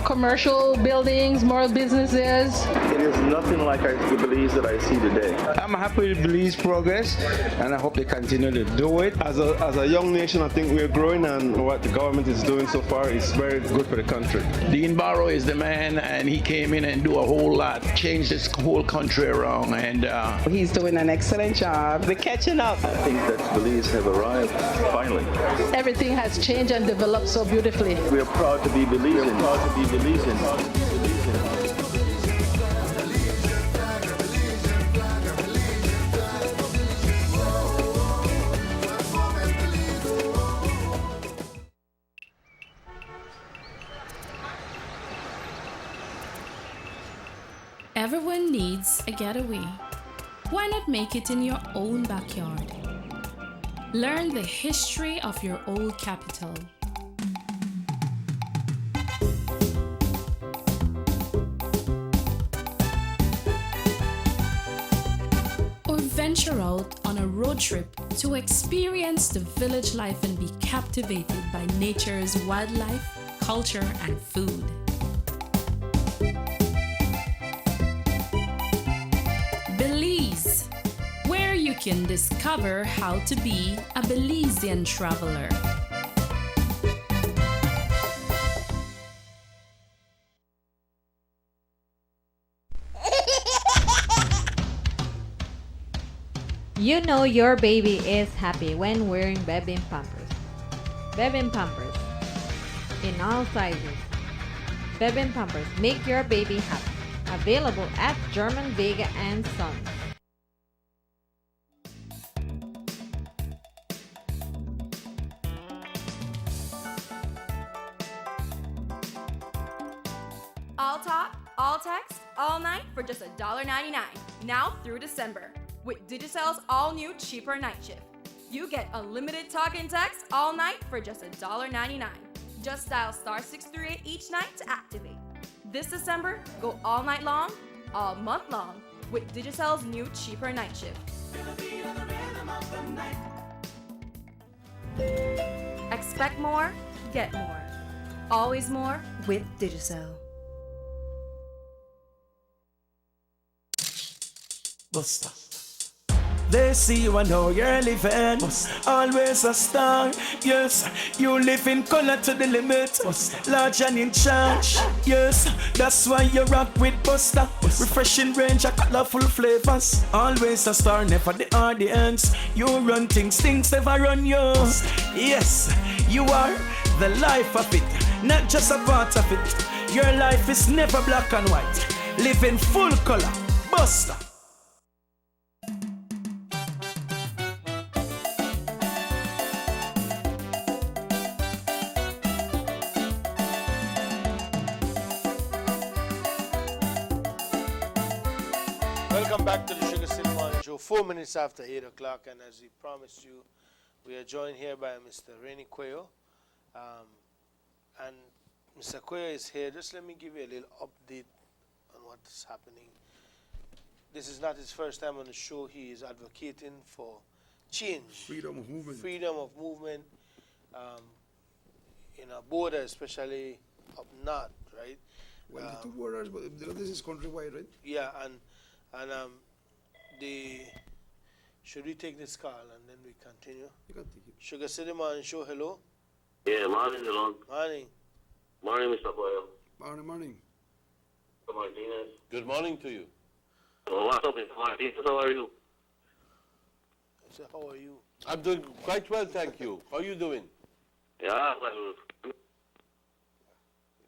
commercial buildings, more businesses. It is nothing like the Belize that I see today. I'm happy with Belize progress, and I hope they continue to do it. As a young nation, I think we're growing, and what the government is doing so far is very good for the country. Dean Barrow is the man, and he came in and do a whole lot, change this whole country around, and he's doing an excellent job. We're catching up. I think that Belize have arrived finally. Everything has changed and developed so beautifully. We are proud to be Belizeans. Proud to be Belizeans. Everyone needs a getaway. Why not make it in your own backyard? Learn the history of your old capital. Or venture out on a road trip to experience the village life and be captivated by nature's wildlife, culture, and food. Belize, where you can discover how to be a Belizean traveler. You know your baby is happy when wearing Bebin Pampers. Bebin Pampers in all sizes. Bebin Pampers make your baby happy. Available at German Vega and Sons. All talk, all text, all night for just $1.99. Now through December. With Digicel's all-new cheaper night shift. You get unlimited talk and text all night for just $1.99. Just dial *638 each night to activate. This December, go all night long, all month long with Digicel's new cheaper night shift. Expect more, get more. Always more with Digicel. Buster. They see you and how you're living. Always a star. Yes, you live in color to the limit. Large and in charge. Yes, that's why you rock with Buster. Refreshing range of colorful flavors. Always a star, never the audience. You run things never run you. Yes, you are the life of it, not just a part of it. Your life is never black and white. Live in full color. Buster. Welcome back to the Sugar City Morning Show, 4 minutes after 8 o'clock, and as we promised you, we are joined here by Mr. Rennie Quayo. And Mr. Quayo is here. Just let me give you a little update on what's happening. This is not his first time on the show. He is advocating for change. Freedom of movement. Freedom of movement in a border, especially up north, right? Well, the two borders, but this is countrywide, right? Yeah, and should we take this call and then we continue? You can take it. Sugar City Morning Show, hello. Yeah, morning, Dylan. Morning. Morning, Mr. Boyle. Morning. Mr. Martinez. Good morning to you. Oh, what's up, Mr. Martinez? How are you? So how are you? I'm doing quite well, thank you. How are you doing? Yeah, well.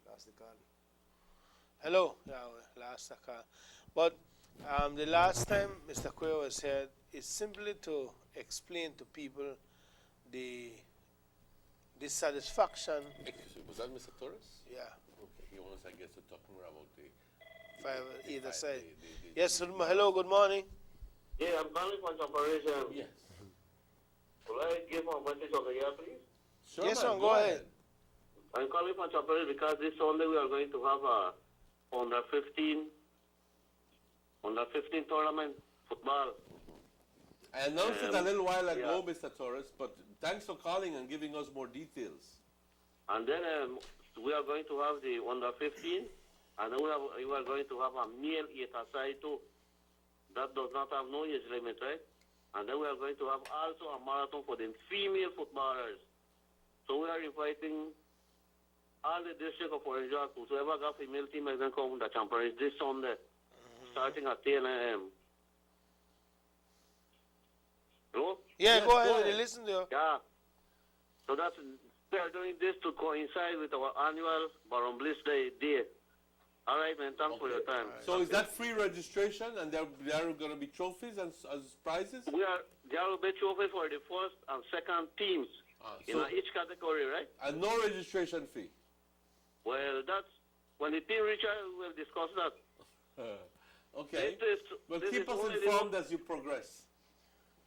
Lost the call. Hello. Yeah, we lost the call. But the last time Mr. Quayo was here, is simply to explain to people the dissatisfaction. Was that Mr. Torres? Yeah. Okay, he wants, I guess, to talk more about the either side. Yes, hello, good morning. Yeah, I'm calling for separation. Yes. Will I give a message over here, please? Sure, yes, man, go ahead. I'm calling for separation because this Sunday we are going to have a under 15 tournament football. I announced it a little while ago, Mr. Torres, but thanks for calling and giving us more details. And then we are going to have the under 15, and then we are going to have a male 8-a-side too. That does not have no age limit, right? And then we are going to have also a marathon for the female footballers. So we are inviting all the district of Orange Walk, whoever got female team is going to come to the championship this Sunday, starting at 10 a.m. Hello? Yeah, go ahead. Listen to you. Yeah. So we are doing this to coincide with our annual Baron Bliss Day. All right, man. Thanks for your time. So is that free registration, and there are going to be trophies and as prizes? There will be trophies for the first and second teams in each category, right? And no registration fee? Well, that's when the team reaches, we'll discuss that. Okay. Well, keep us informed as you progress.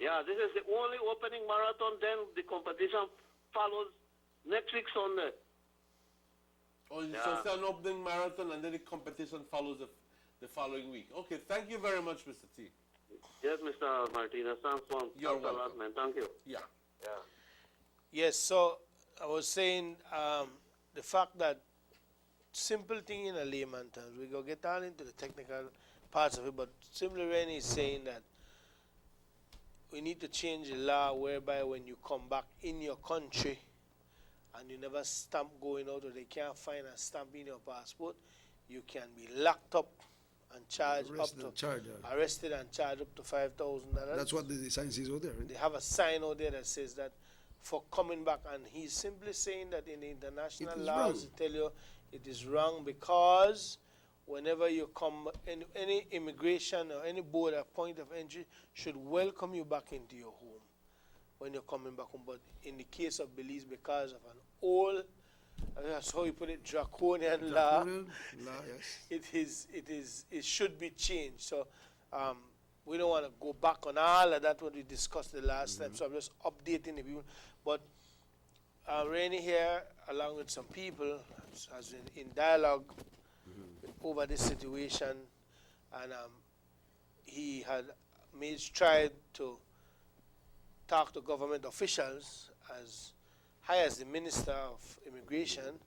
Yeah, this is the only opening marathon. Then the competition follows next week Sunday. Oh, so it's an opening marathon and then the competition follows the following week. Okay, thank you very much, Mr. T. Yes, Mr. Martinez. Thanks a lot, man. Thank you. Yeah. Yes, so I was saying the fact that simple thing in a layman terms, we go get all into the technical parts of it, but simply Rennie is saying that we need to change the law whereby when you come back in your country and you never stamp going out or they can't find a stamp in your passport, you can be locked up and charged arrested and charged up to $5,000. That's what the sign says out there, right? They have a sign out there that says that for coming back, and he's simply saying that in the international laws, they tell you it is wrong because whenever you come, any immigration or any border point of entry should welcome you back into your home when you're coming back home. But in the case of Belize, because of an old, that's how you put it, draconian law, yes. it should be changed. So we don't want to go back on all of that what we discussed the last time. So I'm just updating the people. But Rennie here, along with some people, has been in dialogue over this situation, and he had made stride to talk to government officials as high as the Minister of Immigration,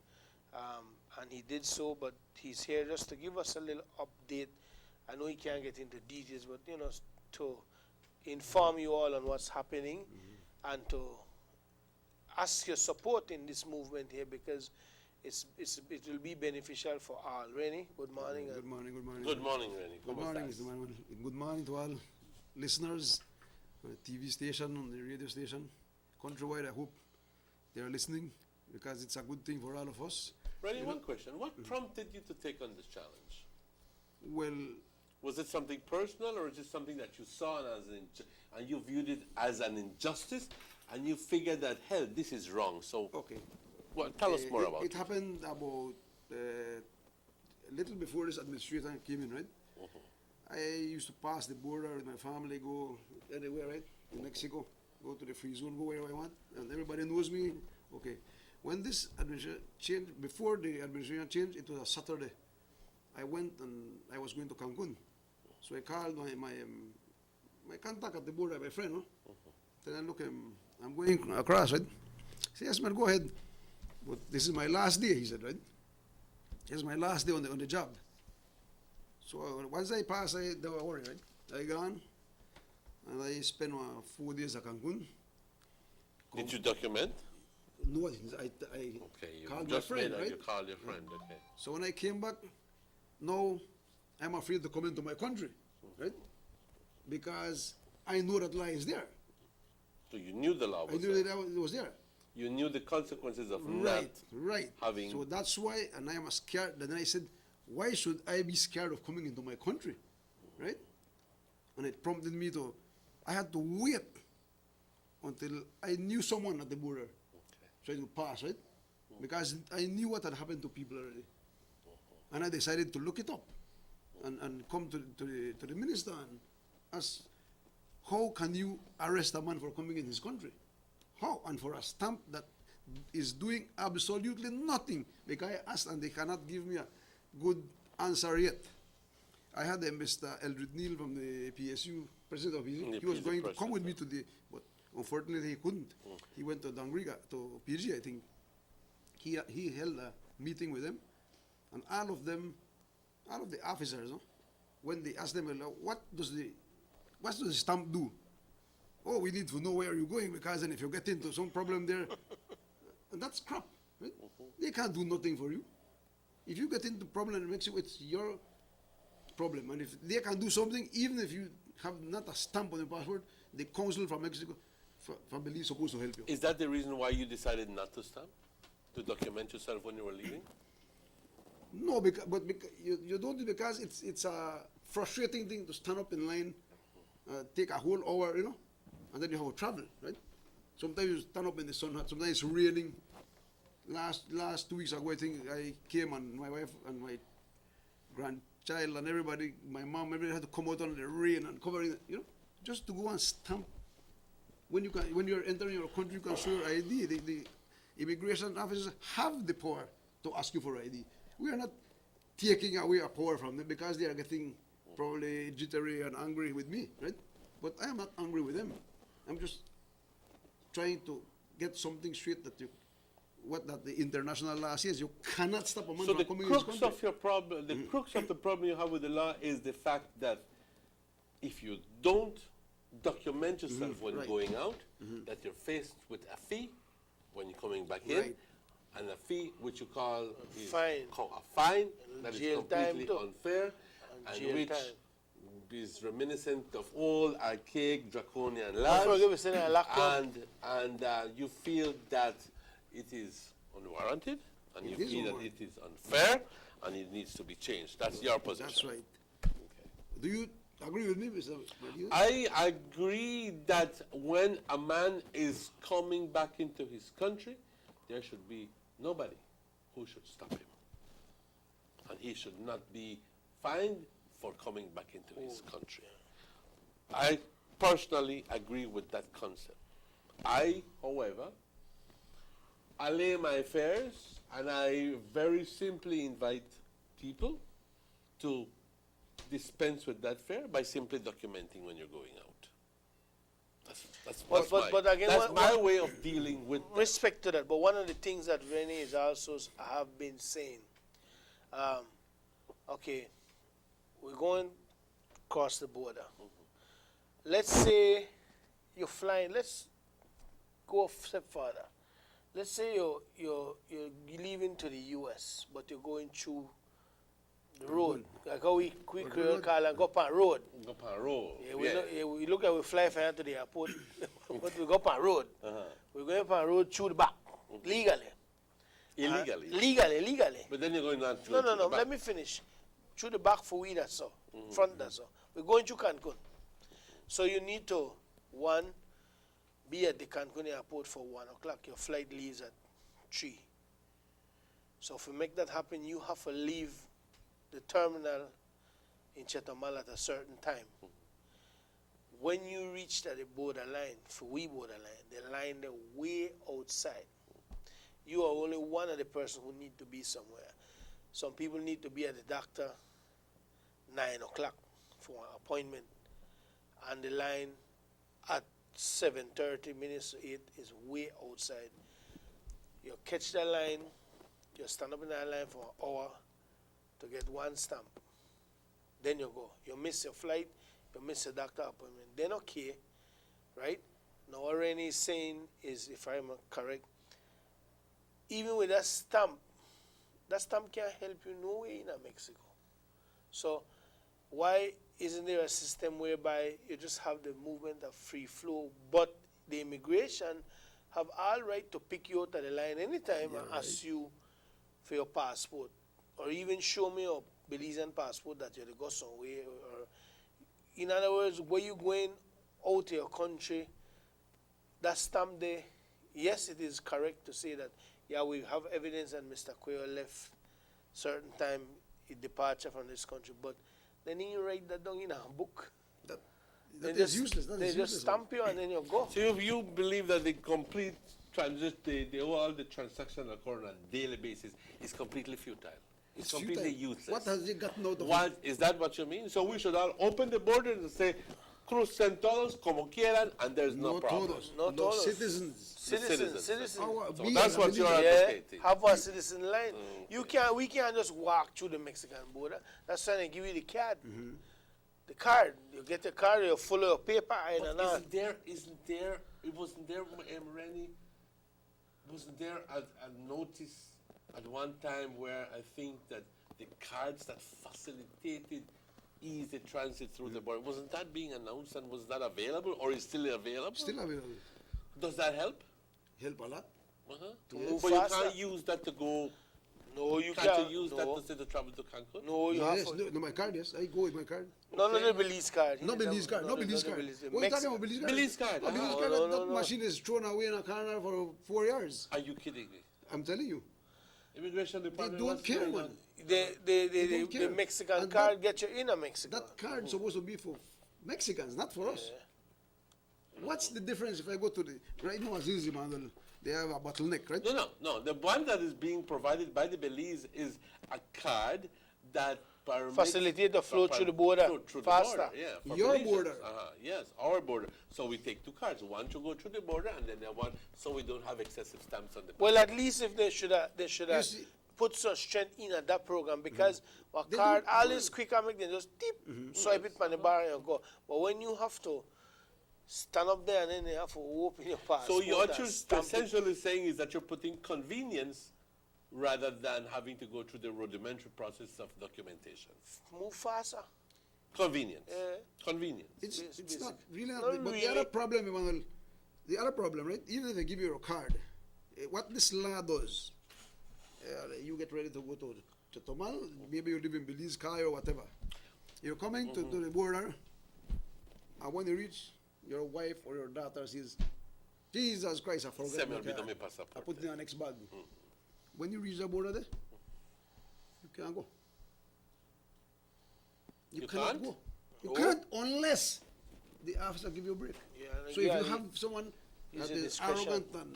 and he did so, but he's here just to give us a little update. I know he can't get into details, but you know, to inform you all on what's happening and to ask your support in this movement here, because it will be beneficial for all. Rennie, good morning. Good morning, good morning. Good morning, Rennie. Good ¿Cómo morning, estás? Mr. Manuel. Good morning to all listeners on the TV station, on the radio station, countrywide. I hope they are listening, because it's a good thing for all of us. Rennie, You one know, question. What prompted you to take on this challenge? Well, Was it something personal, or is it something that you saw and you viewed it as an injustice, and you figured that, hell, this is wrong? So, okay. Well, tell us more about it. It happened about a little before this administration came in, right? I used to pass the border with my family, go anywhere, right? To Mexico, go to the free zone, go wherever I want, and everybody knows me. Okay. When this administration changed, before the administration changed, it was a Saturday. I went and I was going to Cancun. So I called my contact at the border, my friend, no? Then I look, I'm going across, right? He said, yes, man, go ahead. But this is my last day, he said, right? This is my last day on the job. So once I pass, they were worried, right? I gone, and I spent 4 days at Cancun. Did you document? No, I Okay, you called my just friend, made right? You called your friend, okay. So when I came back, now I'm afraid to come into my country, right? Because I know that law is there. So you knew the law was I knew there. that it was there. You knew the consequences of Right, not right. having... So that's why, and I am scared. Then I said, why should I be scared of coming into my country, right? And it prompted me to, I had to wait until I knew someone at the border, trying to pass, right? Because I knew what had happened to people already. And I decided to look it up and come to the minister and ask, how can you arrest a man for coming in his country? How? And for a stamp that is doing absolutely nothing. Because I asked and they cannot give me a good answer yet. I had Mr. Eldred Neal from the PSU, president of PSU. He was going to come with me today, but unfortunately he couldn't. He went to Dangriga, to PG, I think. He held a meeting with them, and all of the officers, no, when they asked them, what does the stamp do? Oh, we need to know where you're going, because then if you get into some problem there, and that's crap. Right? They can't do nothing for you. If you get into problem in Mexico, it's your problem. And if they can do something, even if you have not a stamp on your passport, the consul from Mexico, family is supposed to help you. Is that the reason why you decided not to stamp? To document yourself when you were leaving? No, because you don't do it, because it's a frustrating thing to stand up in line, take a whole hour, you know, and then you have to travel, right? Sometimes you stand up in the sun, sometimes it's raining. Last 2 weeks ago, I think I came, and my wife and my grandchild and everybody, my mom, everybody had to come out on the rain and cover it, you know, just to go and stamp. When you're entering your country, you can show your ID. The immigration officers have the power to ask you for ID. We are not taking away a power from them because they are getting probably jittery and angry with me, right? But I am not angry with them. I'm just trying to get something straight that the international law says. You cannot stop a man So from the coming in this crux country. of your problem, the crux of the problem you have with the law is the fact that if you don't document yourself when right. going out, that you're faced with a fee when you're coming back in, Right. and a fee which you call is Fine. a fine that is Jail time completely too. unfair, And and jail which time. is reminiscent of all archaic draconian That's why we laws, say a lock up. and you feel that it is unwarranted, and It you is feel that unwarranted. it is unfair, and it needs to be changed. That's your position. That's right. Do you agree with me, Mr. Medina? I agree that when a man is coming back into his country, there should be nobody who should stop him. And he should not be fined for coming back into his country. I personally agree with that concept. I, however, allay my affairs, and I very simply invite people to dispense with that fare by simply documenting when you're going out. That's But again, that's my way of dealing with respect to that. But one of the things that Rennie is also have been saying, okay, we're going across the border. Let's say you're flying. Let's go a step further. Let's say you're leaving to the U.S., but you're going through the road, like how we Creole call and go upon road. Go upon road. Yeah, we look at we fly from here to the airport, but we go upon road. We're going upon road through the back, legally. Illegally. Legally. But then you're going on through No. the back. Let me finish. Through the back for we, that's all. Front, that's all. We're going to Cancun. So you need to, one, be at the Cancun airport for 1 o'clock. Your flight leaves at 3. So if we make that happen, you have to leave the terminal in Chetumal at a certain time. When you reach at the borderline, for we borderline, the line they're way outside. You are only one of the person who need to be somewhere. Some people need to be at the doctor 9 o'clock for an appointment, and the line at 7:30 minutes to 8 is way outside. You catch that line, you stand up in that line for an hour to get one stamp. Then you go. You miss your flight, you miss your doctor appointment. Then okay, right? Now what Rennie is saying is, if I'm correct, even with that stamp can't help you no way in Mexico. So why isn't there a system whereby you just have the movement of free flow, but the immigration have all right to pick you out of the line anytime and ask you for your passport, or even show me your Belizean passport that you're to go somewhere, or in other words, where you going out of your country, that stamp there, yes, it is correct to say that, yeah, we have evidence that Mr. Quayle left certain time, his departure from this country, but then you write that down in a book. That is useless. They just stamp you and then you go. So if you believe that the complete all the transactions occur on a daily basis is completely futile. It's completely futile. useless. What has he gotten out of What, it? is that what you mean? So we should all open the border and say, crucen todos como quieran, and there's no problem. Todos. No No todos. citizens. Citizens. Our So being that's a what you're believer. advocating. Have a citizen line. We can't just walk through the Mexican border. That's why they give you the card. The card. You get the card, you're full of paper and all. Isn't there, Rennie, wasn't there a notice at one time where I think that the cards that facilitated easy transit through the border, wasn't that being announced, and was that available, or is still available? Still available. Does that help? Help a lot. To move But faster. you can't use that to go. No, you Can't can't. you use no. that to say to travel to Cancun? No, you have Yes, to. no, my card, yes. I go with my card. No, the Belize card. No Belize card. No Belize card. What are you talking about, Belize card? Belize card. No, Belize Ah. card, No, that machine is thrown away in a corner for 4 years. Are you kidding me? I'm telling you. Immigration They department. don't what's care, going man. on? The care. Mexican And card get you in a Mexico. That card is supposed to be for Mexicans, not for us. What's the difference if I go to the, right now, Azizi Mandel, they have a bottleneck, right? No. The one that is being provided by the Belize is a card that permits Facilitate the flow through the border through faster. The border, yeah, for Your Belizeans. border. Yes, our border. So we take 2 cards, one to go through the border, and then the one so we don't have excessive stamps on the. Well, at least if they should have You see- put some strength in at that program, because a They card don't- all is quick and make them just tip, swipe it on the bar and go. But when you have to stand up there and then you have to open your passport. So what and you're stamp it. essentially saying is that you're putting convenience rather than having to go through the rudimentary process of documentation. Move faster. Convenience. Yeah. Convenience. It's basic. not really Not not, but really. the other problem, Emmanuel, the other problem, right? Even if they give you a card, what this law does, you get ready to go to Tomal, maybe you live in Belize, Kai, or whatever. You're coming to the border, and when you reach, your wife or your daughter says, Jesus Christ, I forgot Se me my olvidó card. mi I pasaporte. put it in the next bag. When you reach the border there, you can't go. You cannot can't? go. You Oh. can't unless the officer give you a break. Yeah, So if you have someone use that your is discretion. arrogant and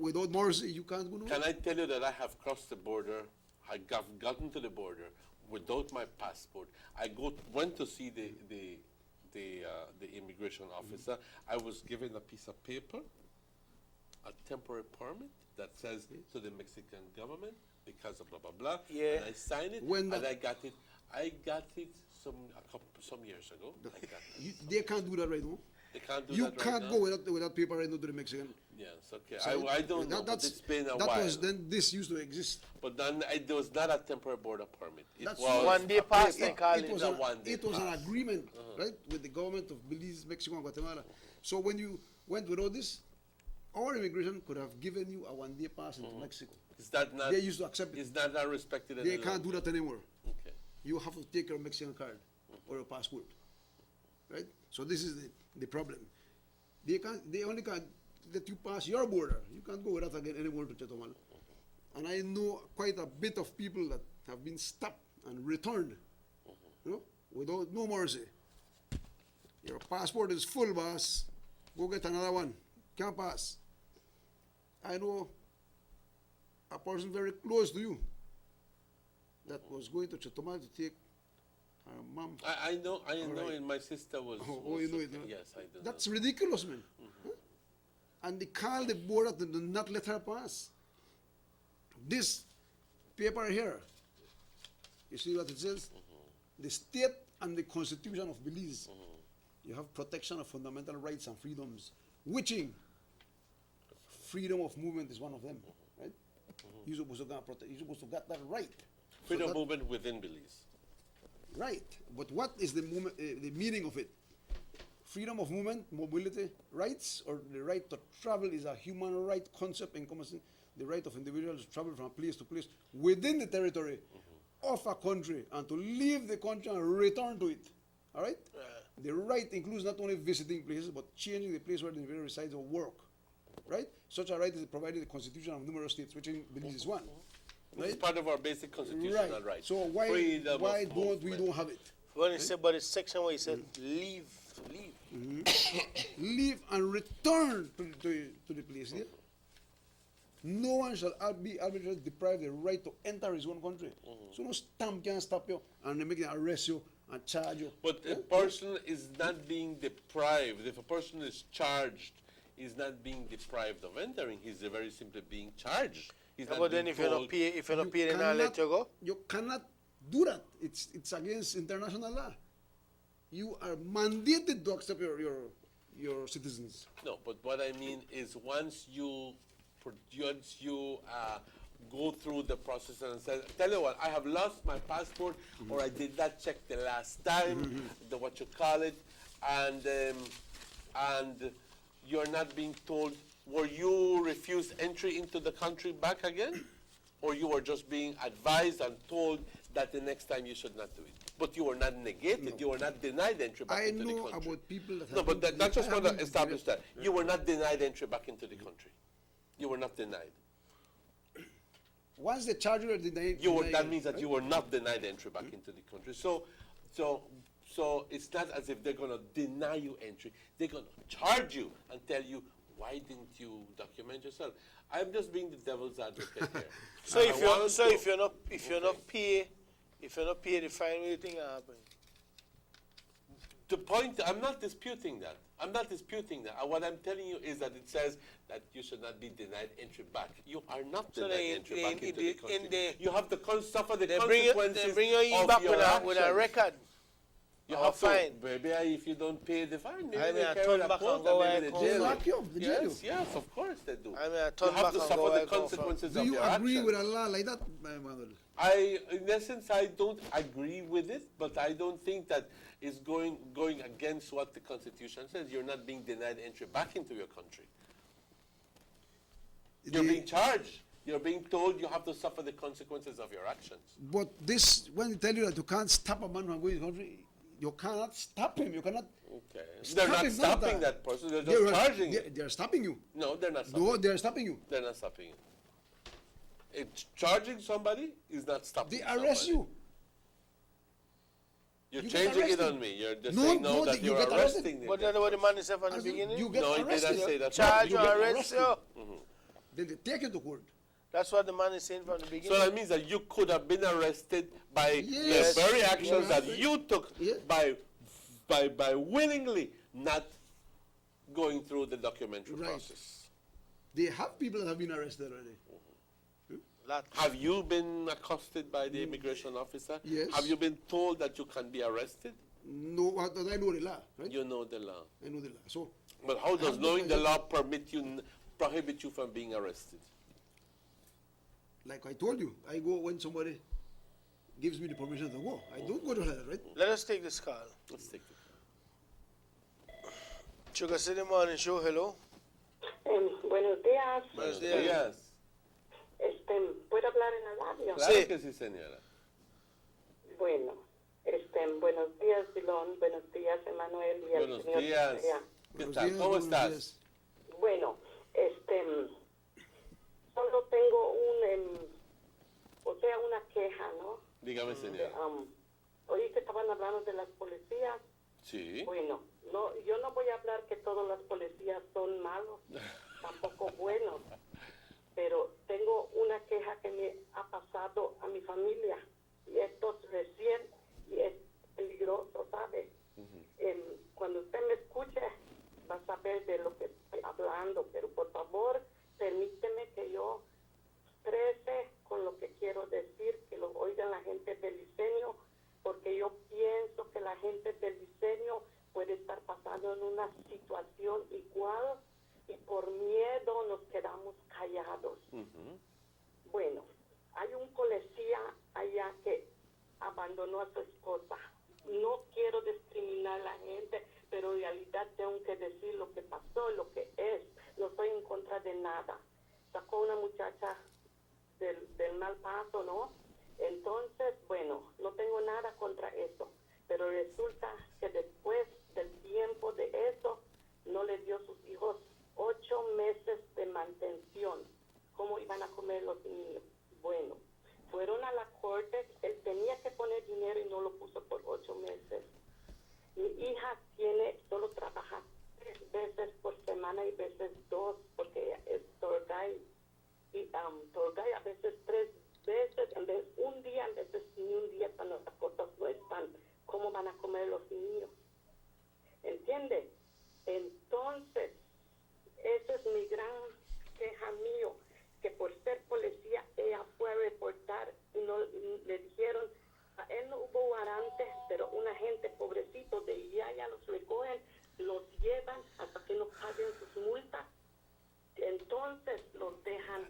without mercy, you can't go. Can I tell you that I have crossed the border? I have gotten to the border without my passport. I went to see the the immigration officer, I was given a piece of paper, a temporary permit that says to the Mexican government because of blah blah blah. Yeah. And I signed it, When and that- I got it. I got it some years ago. I got it. They can't do that right now. They can't do You that right can't now? go without paper right now to the Mexican. Yes, okay. So I don't know, but that's- it's been a that while. was then. This used to exist. But then it was not a temporary border permit. It That's was One-day pass, they call it. was a an, one-day it was an pass. agreement, right, with the government of Belize, Mexico, and Guatemala. So when you went without this, our immigration could have given you a one-day pass into Mexico. Is that not? They used to accept it. Is that not respected? They any can't do longer? that anymore. Okay. You have to take your Mexican card or your passport, right? So this is the problem. They only can let you pass your border. You can't go without again anymore to Chetumal. And I know quite a bit of people that have been stopped and returned, you know, without no mercy. Your passport is full, boss. Go get another one. Can't pass. I know a person very close to you that was going to Chetumal to take her mom. I know, right. and my sister was. Oh, you know it, huh? Yes, I do. That's ridiculous, man. Huh? And they call the border to not let her pass. This paper here, you see what it says? The state and the Constitution of Belize. You have protection of fundamental rights and freedoms, which freedom of movement is one of them, right? You're supposed to get that right. So Freedom that- of movement within Belize. Right, but what is the the meaning of it? Freedom of movement, mobility, rights, or the right to travel is a human right concept encompassing the right of individuals to travel from place to place within the territory of a country and to leave the country and return to it. All right? The right includes not only visiting places but changing the place where the individual resides or work. Right? Such a right is provided in the Constitution of numerous states, which in Belize is one. This is part of our basic constitutional right. So why Freedom of don't we movement. don't have it? When it said, but it's section where he said, leave. Leave and return to the place. Yeah? No one shall be arbitrarily deprived the right to enter his own country. So no stamp can stop you and they make them arrest you and charge you. But a person is not being deprived. If a person is charged, he's not being deprived of entering. He's very simply being charged. He's not But then being if you're not told- pay, if you're not paying, then I'll let you go. You cannot do that. It's against international law. You are mandated to accept your citizens. No, but what I mean is once you go through the process and say, tell you what, I have lost my passport or I did not check the last time, what you call it, and you're not being told, were you refused entry into the country back again? Or you were just being advised and told that the next time you should not do it. But you were not negated, you were not denied entry back I into the know country. about people that No, have but been- that's just I have going to been- establish that. You were not denied entry back into the country. You were not denied. Once the charger are denied, That means that you were not denied entry back into the country. So it's not as if they're going to deny you entry. They're going to charge you and tell you, why didn't you document yourself? I'm just being the devil's advocate here. So And if I you're want so to- if you're not pay the fine, what do you think will happen? The point, I'm not disputing that. I'm not disputing that. What I'm telling you is that it says that you should not be denied entry back. You are not So denied they- entry they- back into they- the country. in the- You have to suffer the They bring you consequences in back of your with a actions. record. You or have fine. to, maybe if you don't pay the fine, maybe I mean, they I carry turn the back court and go maybe where I they come jail from. you. Lock you up, they jail Yes, yes, of course they do. I mean, I You turn have back to and suffer go where I the come from. consequences Do of you your agree actions. with a law like that, Manuel? In essence, I don't agree with it, but I don't think that it's going against what the Constitution says. You're not being denied entry back into your country. You're being charged. You're being told you have to suffer the consequences of your actions. But this, when they tell you that you can't stop a man from going to the country, you cannot stop him. You cannot. Okay. Stop They're not him, stopping that person. They're just charging you. They're stopping you. No, they're not stopping. No, they're stopping you. They're not stopping you. Charging somebody is not stopping They arrest somebody. you. You're You get changing it arrested. on me. You're just No, saying no, that you you're get arrested. arresting them. But that's what the man said from the As in, beginning. you get No, he didn't arrested. say that. Charge You you, get arrest you. Then they take you to court. That's what the man is saying from the beginning. So that means that you could have been arrested by Yes. the very actions Yes. that you took Yes. by by willingly not going through the documentary Right. process. They have people that have been arrested already. Have you been accosted by the immigration officer? Yes. Have you been told that you can be arrested? No, but I know the law, right? You know the law. I know the law. So, But how I does have knowing the documents. law prohibit you from being arrested? like I told you, I go when somebody gives me the permission to go. I don't go to that, right? Let us take this call. Let's take it. Sugar City Morning Show, hello. Buenos días. Buenos días. Yes. ¿Puedo hablar en la radio? Claro que sí, señora. Bueno, buenos días, Dilón. Buenos días, Emanuel. Y el Buenos señor días. Correa. ¿Qué tal? ¿Cómo estás? Bueno, solo tengo una queja, ¿no? Dígame, señora. Oí que estaban hablando de las policías. Sí. Bueno, no, yo no voy a hablar que todos los policías son malos, tampoco buenos, pero tengo una queja que me ha pasado a mi familia, y esto es recién, y es peligroso, ¿sabe? Cuando usted me escuche, va a saber de lo que estoy hablando, pero por favor, permíteme que yo exprese con lo que quiero decir, que lo oigan la gente del diseño, porque yo pienso que la gente del diseño puede estar pasando en una situación igual y por miedo nos quedamos callados. Bueno, hay un policía allá que abandonó a su esposa. No quiero discriminar a la gente, pero en realidad tengo que decir lo que pasó, lo que es. No estoy en contra de nada. Sacó una muchacha del mal paso, ¿no? Entonces, bueno, no tengo nada contra eso, pero resulta que después del tiempo de eso, no le dio a sus hijos 8 meses de mantención. ¿Cómo iban a comer los niños? Bueno, fueron a la corte, él tenía que poner dinero y no lo puso por 8 meses. Mi hija solo trabaja 3 veces por semana y veces 2, porque ella es tour guide. Y tour guide a veces 3 veces, en vez un día, en veces ni un día, cuando las cosas no están. ¿Cómo van a comer los niños? ¿Entiende? Entonces, esa es mi gran queja mío, que por ser policía ella fue a reportar y no le dijeron, a él no hubo guarante, pero una gente pobrecito de ya los recogen, los llevan hasta que no paguen sus multas, entonces los dejan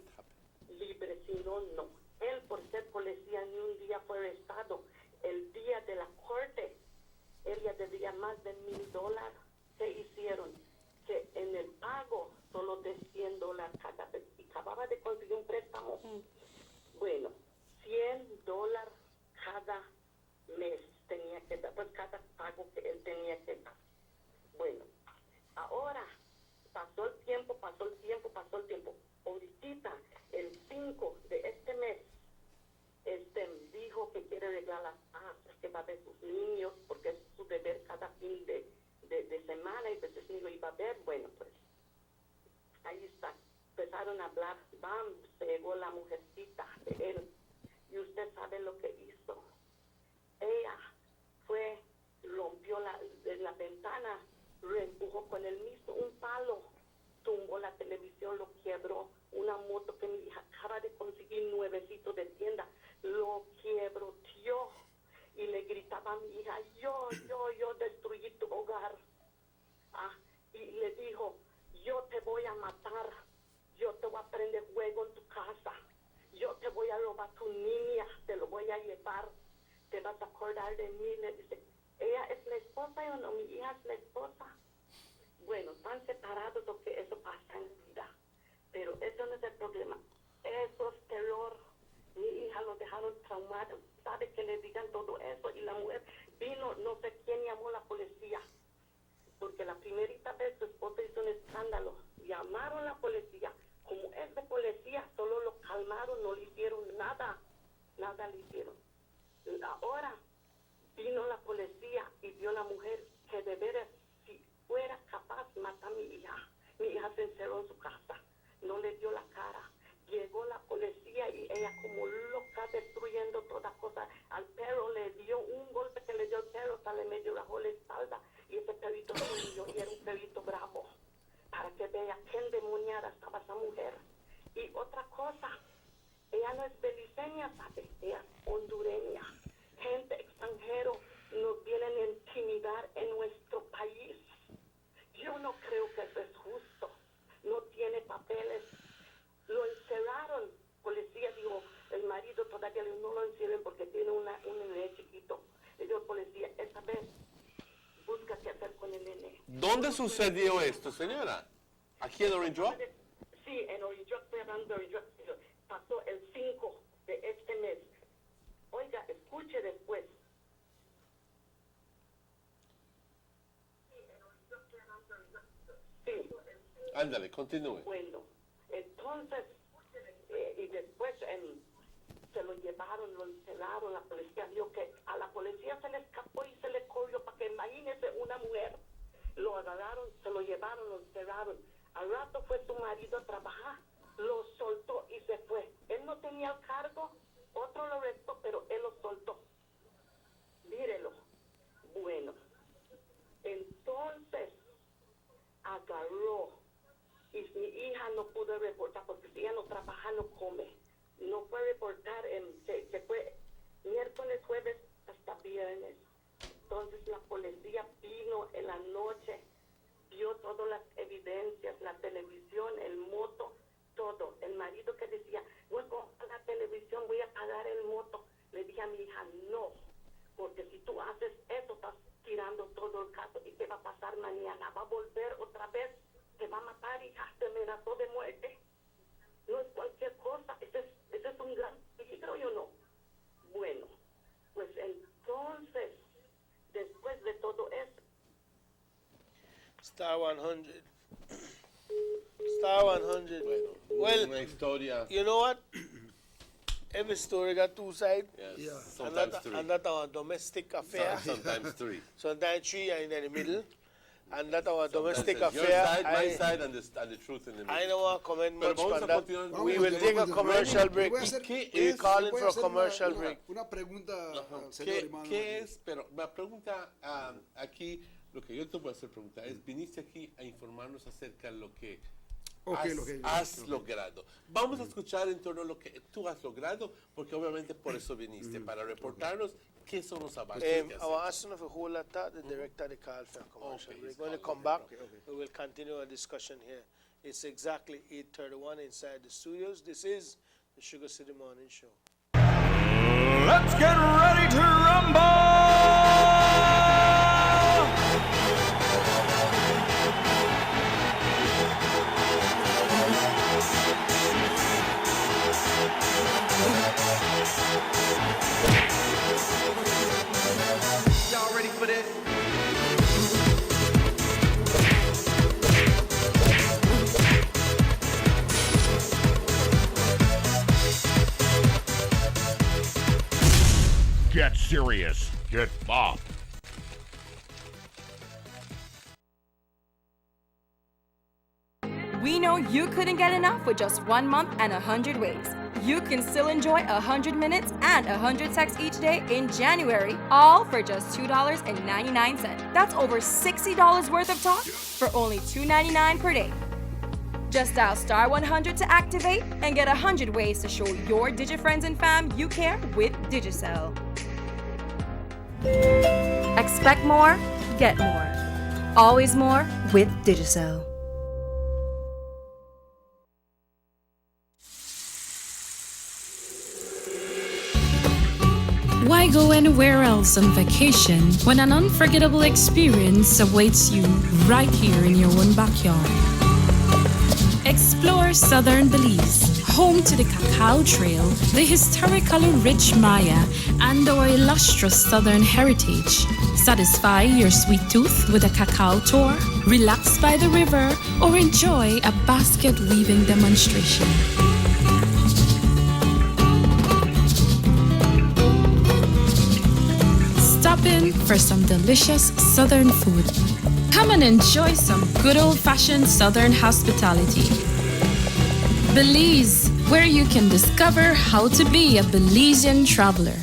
libres, si no, no. Él por ser policía ni un día fue arrestado. El día de la corte, él ya debía más de $1,000. ¿Qué hicieron? Que en el pago solo de $100 cada vez, y acababa de conseguir un préstamo. Bueno, $100 cada mes tenía que dar, pues cada pago que él tenía que dar. Bueno, ahora pasó el tiempo. Ahorita, el 5 de este mes, dijo que quiere arreglar las casas, que va a ver sus niños, porque es su deber cada fin de semana, y veces niño iba a ver. Bueno, pues ahí está, empezaron a hablar, se llegó la mujercita de él, y usted sabe lo que hizo. Ella rompió la ventana, empujó con el mismo un palo, tumbó la televisión, lo quebró. Una moto que mi hija acaba de conseguir nuevecito de tienda, lo quebró, tío, y le gritaba a mi hija, yo destruí tu hogar. Y le dijo, yo te voy a matar, yo te voy a prender fuego en tu casa, yo te voy a robar tu niña, te lo voy a llevar, te vas a acordar de mí. Le dice, ¿ella es la esposa o no? Mi hija es la esposa. Bueno, están separados porque eso pasa en la vida, pero eso no es el problema. Eso es terror. Mi hija lo dejaron traumado. Sabe que le digan todo eso, y la mujer vino, no sé quién llamó a la policía, porque la primerita vez su esposa hizo un escándalo. Llamaron a la policía. Como es de policía, solo lo calmaron, no le hicieron nada le hicieron. Ahora vino la policía y vio a la mujer que de veras, si fuera capaz, mata a mi hija. Mi hija se encerró en su casa, no le dio la cara. Llegó la policía y ella como loca destruyendo todas cosas. Al perro le dio un golpe que le dio el perro, hasta le medio bajó la espalda. ella sabe, ella es hondureña. Gente extranjero nos vienen a intimidar en nuestro país. Yo no creo que eso es justo. No tiene papeles. Lo encerraron. Policía dijo, el marido todavía no lo encierren porque tiene un nene chiquito. Le dijo, policía, esta vez busca qué hacer con el nene. ¿Dónde sucedió esto, señora? ¿Aquí en Orange Walk? Sí, en Orange Walk, estoy hablando de Orange Walk. Pasó el 5 de este mes. Oiga, escuche después. Sí. Ándale, continúe. Bueno, entonces, y después se lo llevaron, lo encerraron, la policía dijo que a la policía se le escapó y se le corrió, para que imagínese una mujer, lo agarraron, se lo llevaron, lo encerraron, al rato fue su marido a trabajar, lo soltó y se fue, él no tenía el cargo, otro lo arrestó, pero él lo soltó, mírelo, bueno, entonces, agarró, y mi hija no pudo reportar porque si ella no trabaja no come, no puede reportar, se fue miércoles, jueves hasta viernes. Entonces la policía vino en la noche, vio todas las evidencias, la televisión, el moto, todo. El marido que decía, voy a comprar la televisión, voy a pagar el moto, le dije a mi hija, no, porque si tú haces eso estás tirando todo el caso y te va a pasar mañana, va a volver otra vez, te va a matar, hija, te amenazó de muerte. No es cualquier cosa, ese es un gran peligro, ¿o no? Bueno, pues entonces, después de todo eso, Star 100. Star 100. Well, una historia. You know what? Every story got two sides. Yes. Yeah. Sometimes three. And that our domestic affair. Sometimes three. Sometimes three are in the middle. And that our Sometimes domestic it's your affair. side, my side, and the truth in the middle. I don't want to comment Pero much vamos on a that. continuar. We will take a commercial break. ¿Qué We're es? calling Voy a for a hacer commercial una, break. Una pregunta al señor ¿Qué, hermano. qué es? Pero la pregunta aquí, lo que yo te voy a hacer pregunta es, viniste aquí a informarnos acerca de lo que has logrado. Vamos a escuchar en torno a lo que tú has logrado, porque obviamente por eso viniste, para reportarnos qué son los avances que has I was hecho. asking if a whole lot of the director the call for a commercial Okay, break. it's When we called. come back, we will continue our discussion here. It's exactly 8:31 inside the studios. This is the Sugar City Morning Show. Let's get ready to rumble! Y'all ready for this? Get serious. Get bopped. We know you couldn't get enough with just 1 month and 100 ways. You can still enjoy 100 minutes and 100 texts each day in January, all for just $2.99. That's over $60 worth of talk for only $2.99 per day. Just dial star 100 to activate and get 100 ways to show your DigiFriends and fam you care with Digicel. Expect more, get more. Always more with Digicel. Why go anywhere else on vacation when an unforgettable experience awaits you right here in your own backyard? Explore southern Belize, home to the Cacao Trail, the historically rich Maya, and our illustrious southern heritage. Satisfy your sweet tooth with a cacao tour, relax by the river, or enjoy a basket weaving demonstration. Stop in for some delicious southern food. Come and enjoy some good old-fashioned southern hospitality. Belize, where you can discover how to be a Belizean traveler.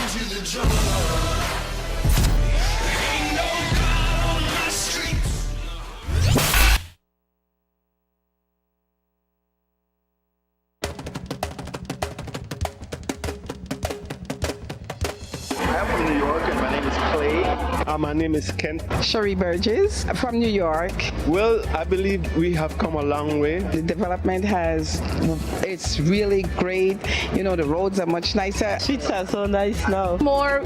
to the jungle. Ain't no God on my streets. I'm from New York, and my name is Clay. My name is Kent. Sherry Burgess from New York. Well, I believe we have come a long way. The development it's really great. You know, the roads are much nicer. Streets are so nice now. More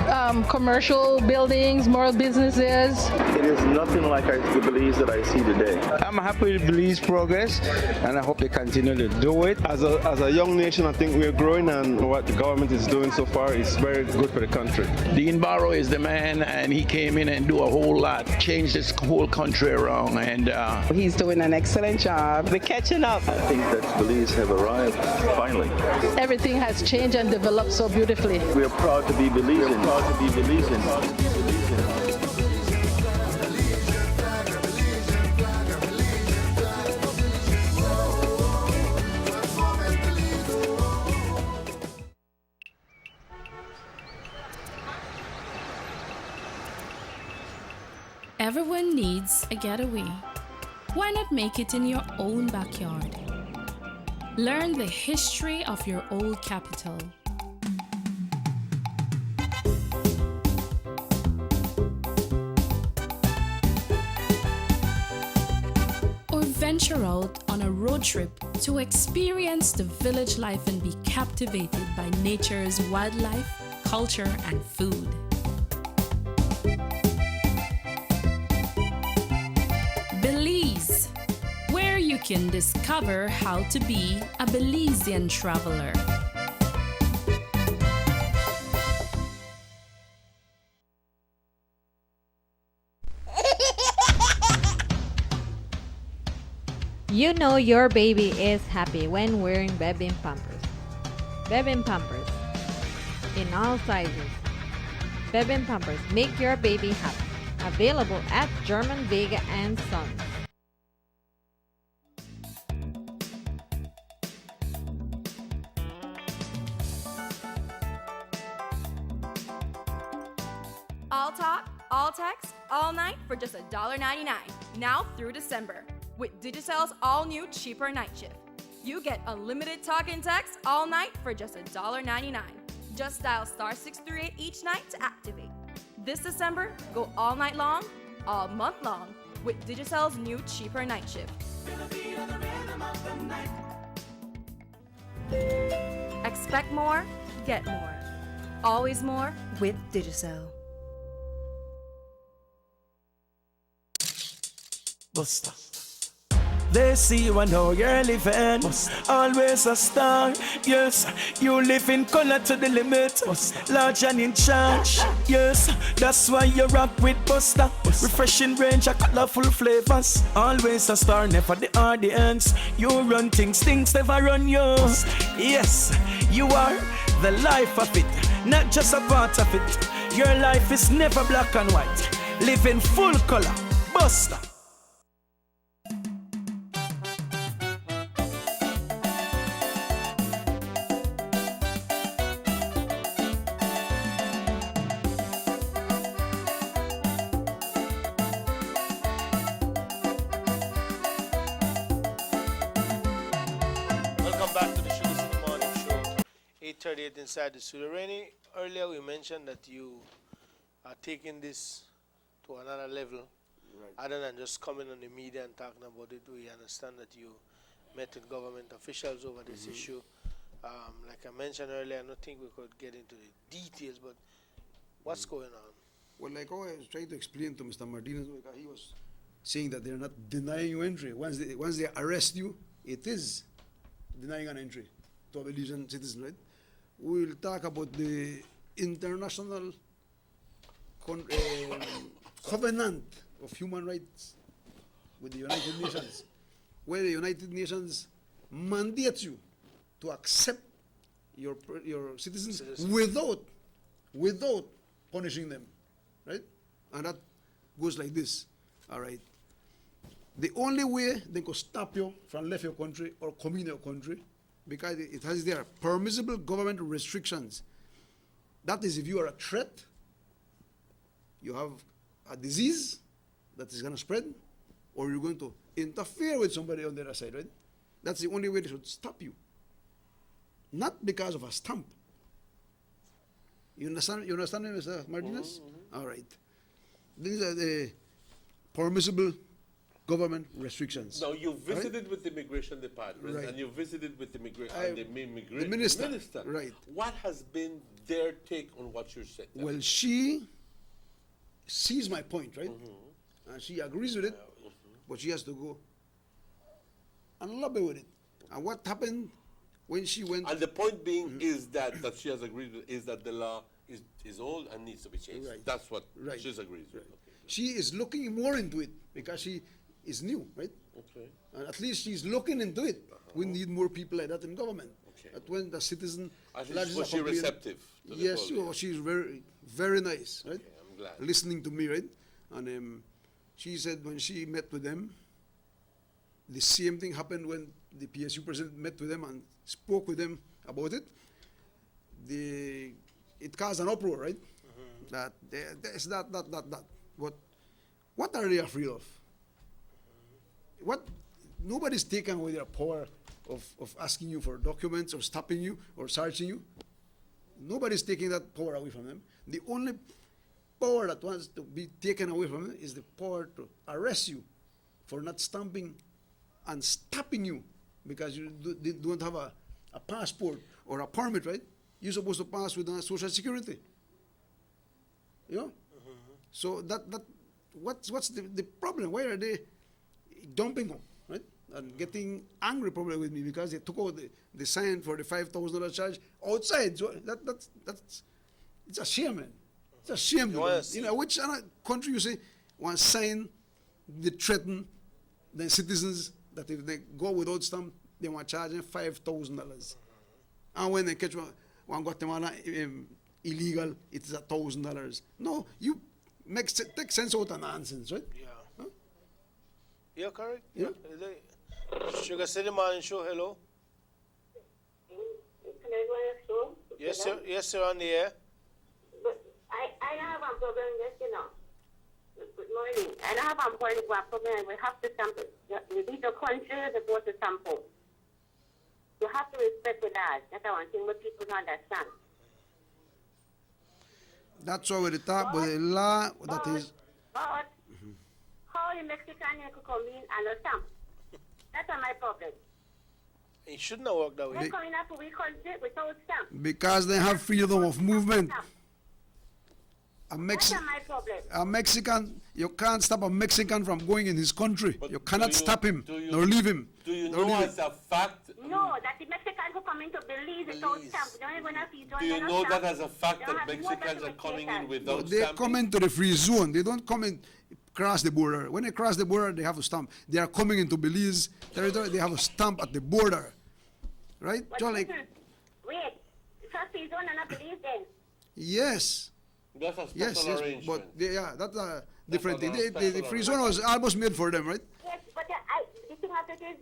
commercial buildings, more businesses. It is nothing like the Belize that I see today. I'm happy with Belize progress, and I hope they continue to do it. As a young nation, I think we're growing, and what the government is doing so far is very good for the country. Dean Barrow is the man, and he came in and do a whole lot, changed this whole country around, and he's doing an excellent job. We're catching up. I think that Belize have arrived finally. Everything has changed and developed so beautifully. We are proud to be Belizeans. Proud to be Belizeans. Everyone needs a getaway. Why not make it in your own backyard? Learn the history of your old capital. Or venture out on a road trip to experience the village life and be captivated by nature's wildlife, culture, and food. Belize, where you can discover how to be a Belizean traveler. You know your baby is happy when wearing Bebin Pampers. Bebin Pampers in all sizes. Bebin Pampers make your baby happy. Available at German Vega and Sons. All talk, all text, all night for just $1.99. Now through December. With Digicel's all-new cheaper night shift. You get unlimited talk and text all night for just $1.99. Just dial *638 each night to activate. This December, go all night long, all month long with Digicel's new cheaper night shift. Expect more, get more. Always more with Digicel. Buster. They see you and how you're living. Always a star. Yes, you live in color to the limit. Large and in charge. Yes, that's why you rock with Buster. Refreshing range of colorful flavors. Always a star, never the audience. You run things never run you. Yes, you are the life of it, not just a part of it. Your life is never black and white. Live in full color. Buster. Welcome back to the Sugar City Morning Show, 8:38 inside the studio. Rainy, earlier we mentioned that you are taking this to another level, other than just coming on the media and talking about it. We understand that you met with government officials over this issue. Like I mentioned earlier, I don't think we could get into the details, but what's going on? Well, like I was trying to explain to Mr. Martinez, he was saying that they're not denying you entry. Once they arrest you, it is denying an entry to a Belizean citizen, right? We'll talk about the international covenant of human rights with the United Nations, where the United Nations mandates you to accept your citizens without punishing them, right? And that goes like this, all right? The only way they could stop you from left your country or come in your country, because it has their permissible government restrictions. That is if you are a threat, you have a disease that is going to spread, or you're going to interfere with somebody on the other side, right? That's the only way they should stop you. Not because of a stamp. You understand me, Mr. Martinez? All right. These are the permissible government restrictions. Now, you visited right? with the immigration department, Right. and you visited with the the minister, right. What has been their take on what you're saying? Well, she sees my point, right? And she agrees with it, but she has to go and lobby with it. And what happened when she went? And the point being is that she has agreed with, is that the law is old and needs to be changed. Right. That's what Right. she's agreed with. Right. She is looking more into it because she is new, right? Okay. And at least she's looking into it. We need more people like that in government. Okay. That when the citizen At least lodges was a she complaint- receptive to the Yes, call? she's very, very nice, right? Okay, I'm glad. Listening to me, right? And she said when she met with them, the same thing happened when the PSU president met with them and spoke with them about it. It caused an uproar, right? That there's that. What are they afraid of? What? Nobody's taken away their power of asking you for documents or stopping you or searching you. Nobody's taking that power away from them. The only power that wants to be taken away from them is the power to arrest you for not stamping and stopping you because you don't have a passport or a permit, right? You're supposed to pass with Social Security. You know? So what's the problem? Why are they dumping them, right? And getting angry probably with me because they took out the sign for the $5,000 charge outside. So that's it's a shame, man. It's a shame. You know, which other country you say want to sign the threaten the citizens that if they go without stamp, they want to charge them $5,000. And when they catch one Guatemala illegal, it is $1,000. No, you take sense out of nonsense, right? Yeah. Huh? Yeah, correct. Yeah. Is it- Sugar City Morning Show, hello. Yes, sir. Yes, sir, on the air. But I have a problem, yes, you know. Good morning. I don't have a problem. We have to sample. You need a country, the board to sample. You have to respect the laws. That's one thing what people don't understand. That's over the top with the law that is. But how the Mexican could come in and not stamp? That's not my problem. It shouldn't have worked that They way. come in after we country without stamp. Because they have freedom of movement. That's not my problem. A Mexican, you can't stop a Mexican from going in his country. You cannot stop him do you- nor leave him. Do you nor know leave as a fact? No, that the Mexicans who come into Belize without stamp. Don't even have Do you know that as a fact that Mexicans are coming in No, without they stamping? come into the free zone. They don't come in, cross the border. When they cross the border, they have a stamp. They are coming into Belize territory. They have a stamp at the border, right? John, like, Wait, first you don't not Belize then. yes, That's a special yes, yes. arrangement. But that's a different thing. a The free zone was almost made for them, right? Yes, but the thing of it is,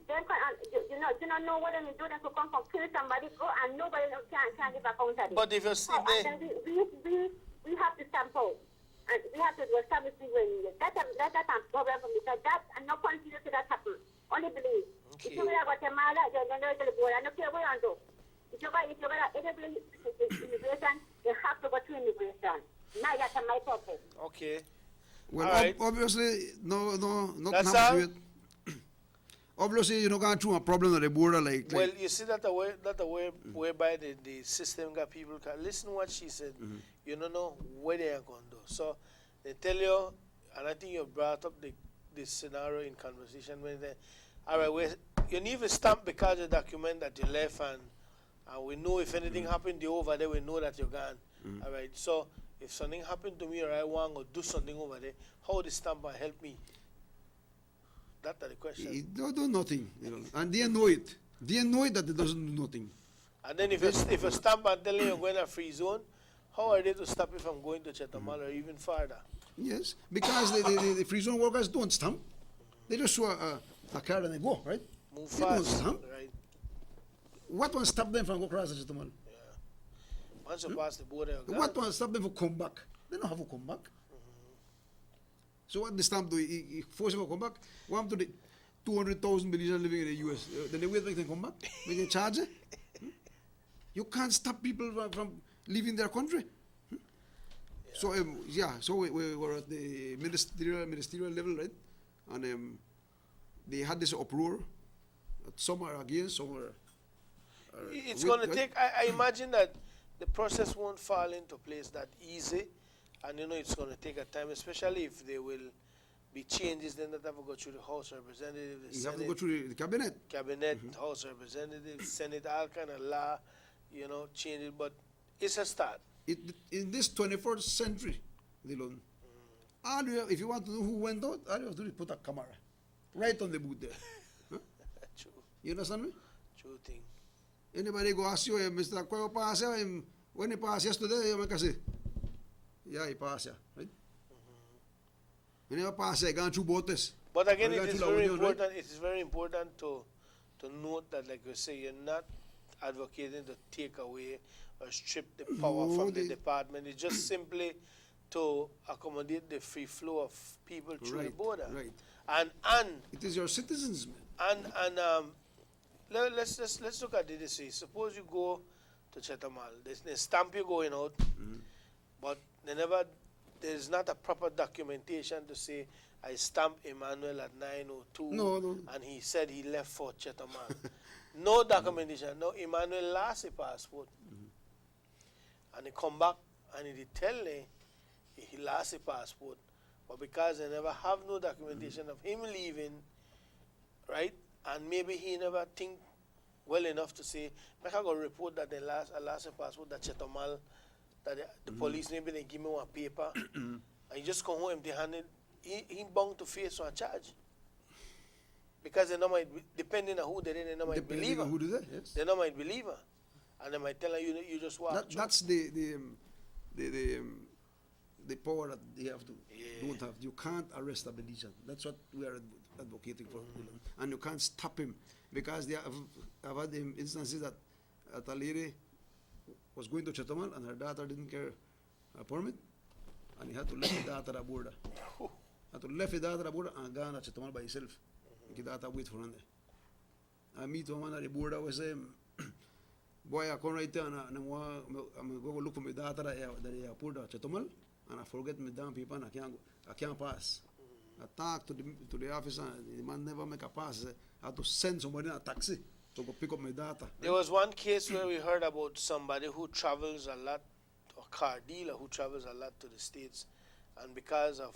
you don't know what they do. They could come from kill somebody, go and nobody can give account of it. But if you see they- and then we have to stamp out. And we have to establish the way. That's a problem for me because that and no continue to that happen. Only believe. If you go to Guatemala, then they go to the border. I don't care where you go. If you go to immigration, you have to go to immigration. Now that's my problem. Okay. Well, All right. obviously, nothing That's happens all? to it. Obviously, you're not going through a problem at the border like Well, you see that the way whereby the system got people can listen what she said. You don't know where they are going to do. So they tell you, and I think you brought up the scenario in conversation when they, all right, you need to stamp because of the document that you left, and we know if anything happened to you over there, we know that you're gone. All right. So if something happened to me or I want to do something over there, how the stamp will help me? That's the question. it don't do nothing, you know, and they know it. They know it that it doesn't do nothing. And then if you stamp and telling you're going to a free zone, how are they to stop you from going to Chetumal or even farther? Yes, because the free zone workers don't stamp. They just show a card and they go, right? Move They don't fast, stamp. right? What will stop them from go across the Chetumal? Once you pass the border, you're What gone. will stop them from come back? They don't have to come back. So what the stamp do? He force them to come back. What to the 200,000 Belizeans living in the US? Then they wait make them come back? Make them charge it? You can't stop people from leaving their country. So so we were at the ministerial level, right? And they had this uproar. Some are against, some are. It's going to take, I imagine that the process won't fall into place that easy. And you know, it's going to take a time, especially if there will be changes, then that have to go through the House of Representatives, the You Senate. have to go through the cabinet. Cabinet, House of Representatives, Senate, all kind of law, you know, change it. But it's a start. In this 21st century, Dylan, if you want to know who went out, all you have to do is put a camera right on the boot there. Huh? True. You understand me? True thing. Anybody go ask you, Mr. Cuevo pass, when he passed yesterday, you make say, yeah, he passed, right? When he passed, he gone through both this. But again, He it gone is through the very union, right? important. It is very important to note that, like you say, you're not advocating to take away or strip the power from the department. It's just simply to accommodate the free flow of people through the Right, border. right. And It is your citizens, man. let's look at it this way. Suppose you go to Chetamal, they stamp you going out, but there's not a proper documentation to say I stamped Emmanuel at 9:02, No. and he said he left for Chetamal. No documentation. No, Emmanuel lost a passport, and he come back and he tell me he lost a passport, but because they never have no documentation of him leaving, right? And maybe he never think well enough to say, I can go report that I lost a passport at Chetamal, that the police maybe they give me one paper, and you just come home empty-handed. He bound to face one charge. Because they know might, depending on who they might Depending believe her. on who do that, yes. They know might believe her. And they might tell her, you just walk. That's the power that they have to don't have. You can't arrest a Belizean. That's what we are advocating for. And you can't stop him because I've had instances that a lady was going to Chetamal and her daughter didn't carry a permit, and he had to leave the daughter at the border. Had to leave the daughter at the border and gone to Chetamal by himself. The daughter wait for him there. I meet one man at the border was saying, boy, I come right there and I'm going to look for my daughter at the airport at Chetamal, and I forget my damn people and I can't pass. I talk to the officer, and the man never make a pass. I had to send somebody in a taxi to go pick up my daughter. There was one case where we heard about somebody who travels a lot, a car dealer who travels a lot to the States, and because of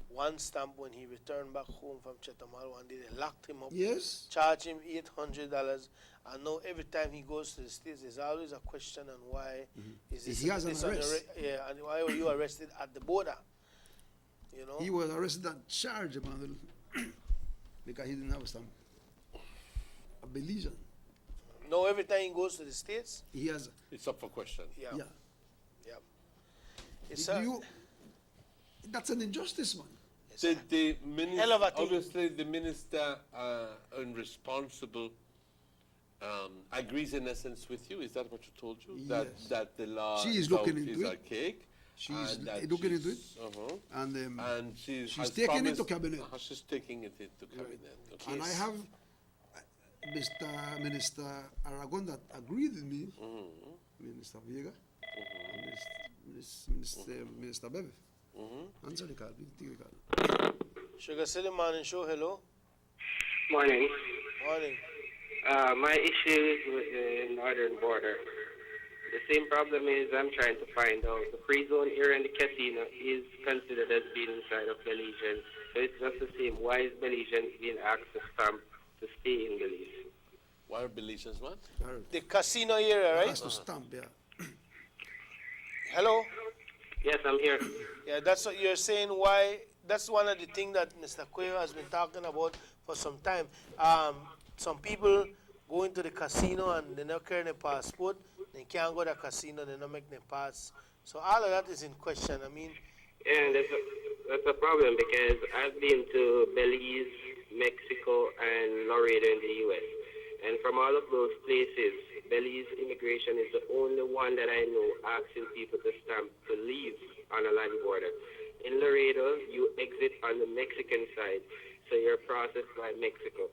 one stamp when he returned back home from Chetamal one day, they locked him up, yes, charged him $800, and now every time he goes to the States, there's always a question on why is this, He has an this on the arrest. and why were you arrested at the border? You know? He was arrested and charged, Emmanuel, because he didn't have a stamp. A Belizean. No, every time he goes to the States, He has. It's up for question. yeah. Yeah. It's That's an injustice, man. The minister, Hell of a thing. obviously, the minister and responsible agrees in essence with you. Is that what you told you? Yes. That the law She is looking into is it. archaic. She's and that looking into it. uh-huh. And she's she's taking it to cabinet. She's taking it into cabinet. Okay. And I have Minister Aragon that agreed with me, Minister Viega, and Minister Bebe. Answer the call, please. Take the call. Sugar City Morning Show, hello. Morning. Morning. My issue is with the northern border. The same problem is I'm trying to find out. The free zone area in the casino is considered as being inside of Belize. So it's just the same. Why is Belize being asked to stamp to stay in Belize? Why are Belizeans what? The casino area, right? Has to stamp, yeah. Hello? Yes, I'm here. Yeah, that's what you're saying. Why? That's one of the things that Mr. Cuevo has been talking about for some time. Some people go into the casino and they not carry a passport. They can't go to the casino. They not make their pass. So all of that is in question. I mean, And that's a problem because I've been to Belize, Mexico, and Laredo in the U.S. And from all of those places, Belize immigration is the only one that I know asking people to stamp to leave on a land border. In Laredo, you exit on the Mexican side, so you're processed by Mexico.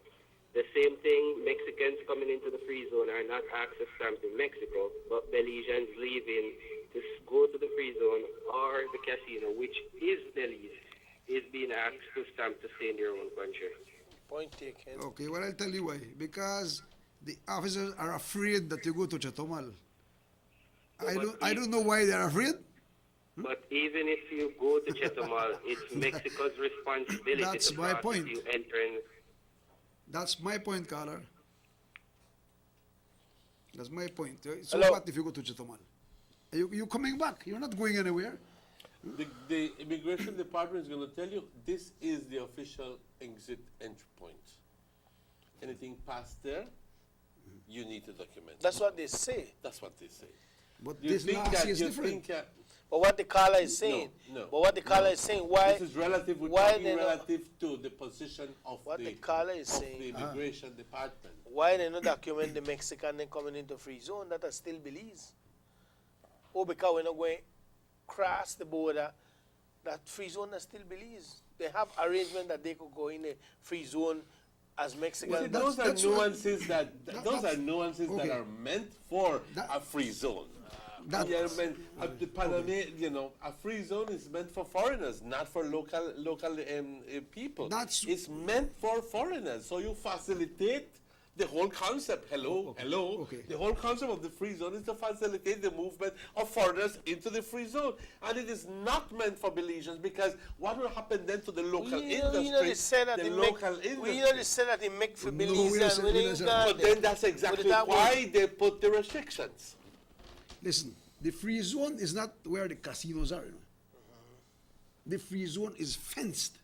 The same thing, Mexicans coming into the free zone are not asked to stamp in Mexico, but Belizeans leaving to go to the free zone or the casino, which is Belize, is being asked to stamp to stay in their own country. Point taken. Okay, well, I'll tell you why. Because the officers are afraid that you go to Chetumal. I don't know why they're afraid. But even if you go to Chetumal, it's Mexico's responsibility That's to my process point. you entering. That's my point, caller. That's my point. So Hello. what if you go to Chetumal? You coming back? You're not going anywhere. The immigration department is going to tell you this is the official exit entry point. Anything past there, you need to document. That's what they say. That's what they say. But You this think last that is you different. think, But what the caller is saying, no, but what the caller is saying, why? This is relative. We're why talking they not- relative to the position of What the the caller is of saying- the immigration department. Why they not document the Mexican then coming into free zone? That are still Belize. Oh, because we're not going cross the border. That free zone is still Belize. They have arrangement that they could go in a free zone as Mexicans. See, those are that's what- nuances that are meant for a free zone. That- Yeah, the Panama, a free zone is meant for foreigners, not for local people. It's meant for foreigners, so you facilitate the whole concept. Hello. Okay. The whole concept of the free zone is to facilitate the movement of foreigners into the free zone, and it is not meant for Belizeans, because what will happen then to the local industry? they said that the they local make, industry. they said that they make for No, Belize we don't say- we don't say that. But then that's exactly why they put the restrictions. Listen, the free zone is not where the casinos are. The free zone is fenced.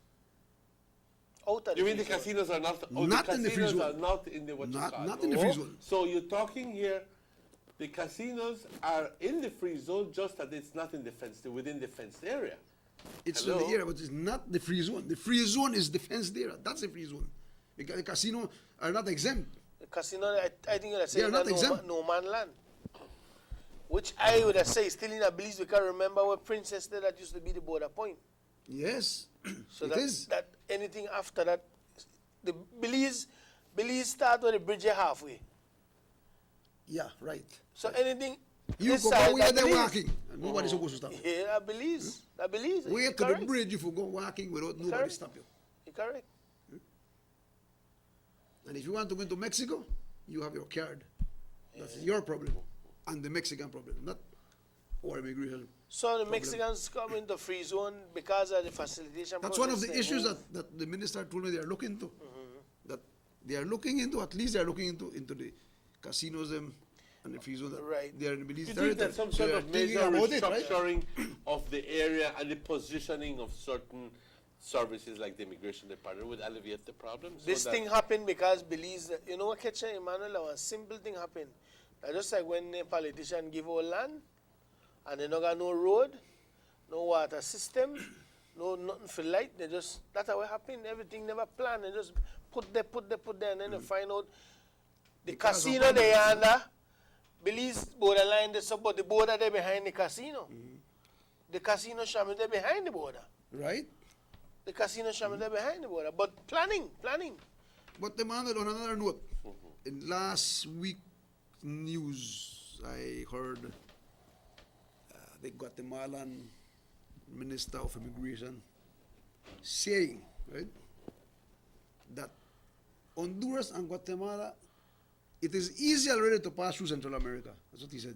Out of You mean the free zone. casinos are not? Not the in the free casinos zone. are not in the what you Not- call not in the free zone. So you're talking here, the casinos are in the free zone, just that it's not in the fenced, within the fenced area. It's Hello? in the area, but it's not the free zone. The free zone is the fenced area. That's the free zone. Because the casino are not exempt. The casino, I think you're They saying are not exempt. no man land. Which I would say is still in a Belize, because remember what Princess did, that used to be the border point. Yes, So it that, is. that anything after that, the Belize start with the bridge halfway. Yeah, right. So anything You this go side, where that they're Belize. walking. And nobody's supposed to stop you. Yeah, I Belize. I Belize. Wait You're to the correct. bridge if you go walking without nobody correct. stop you. You're correct. And if you want to go into Mexico, you have your card. That's your problem. And the Mexican problem, not our immigration. So the problem. Mexicans come into free zone because of the facilitation That's one of the process, they issues move. that the minister told me they are looking into. That they are looking into, at least they are looking into the casinos and the free zone. Right. They are in the Belize You think that some sort They are of thinking major about it, right? restructuring of the area and the positioning of certain services like the immigration department would alleviate the problem? So This that- thing happened because Belize, you know what, Ketcha, Emmanuel, a simple thing happened. That just like when a politician give out land and they not got no road, no water system, no nothing for light, they just, that's how it happened. Everything never planned. They just put there, and then they find out the Because of casino they money. under, Belize borderline, they support the border there behind the casino. The casino sham is there behind the border. Right? The casino sham is there behind the border. But planning. But Emmanuel, on another note, in last week news, I heard the Guatemalan Minister of Immigration saying, right, that Honduras and Guatemala, it is easy already to pass through Central America. That's what he said.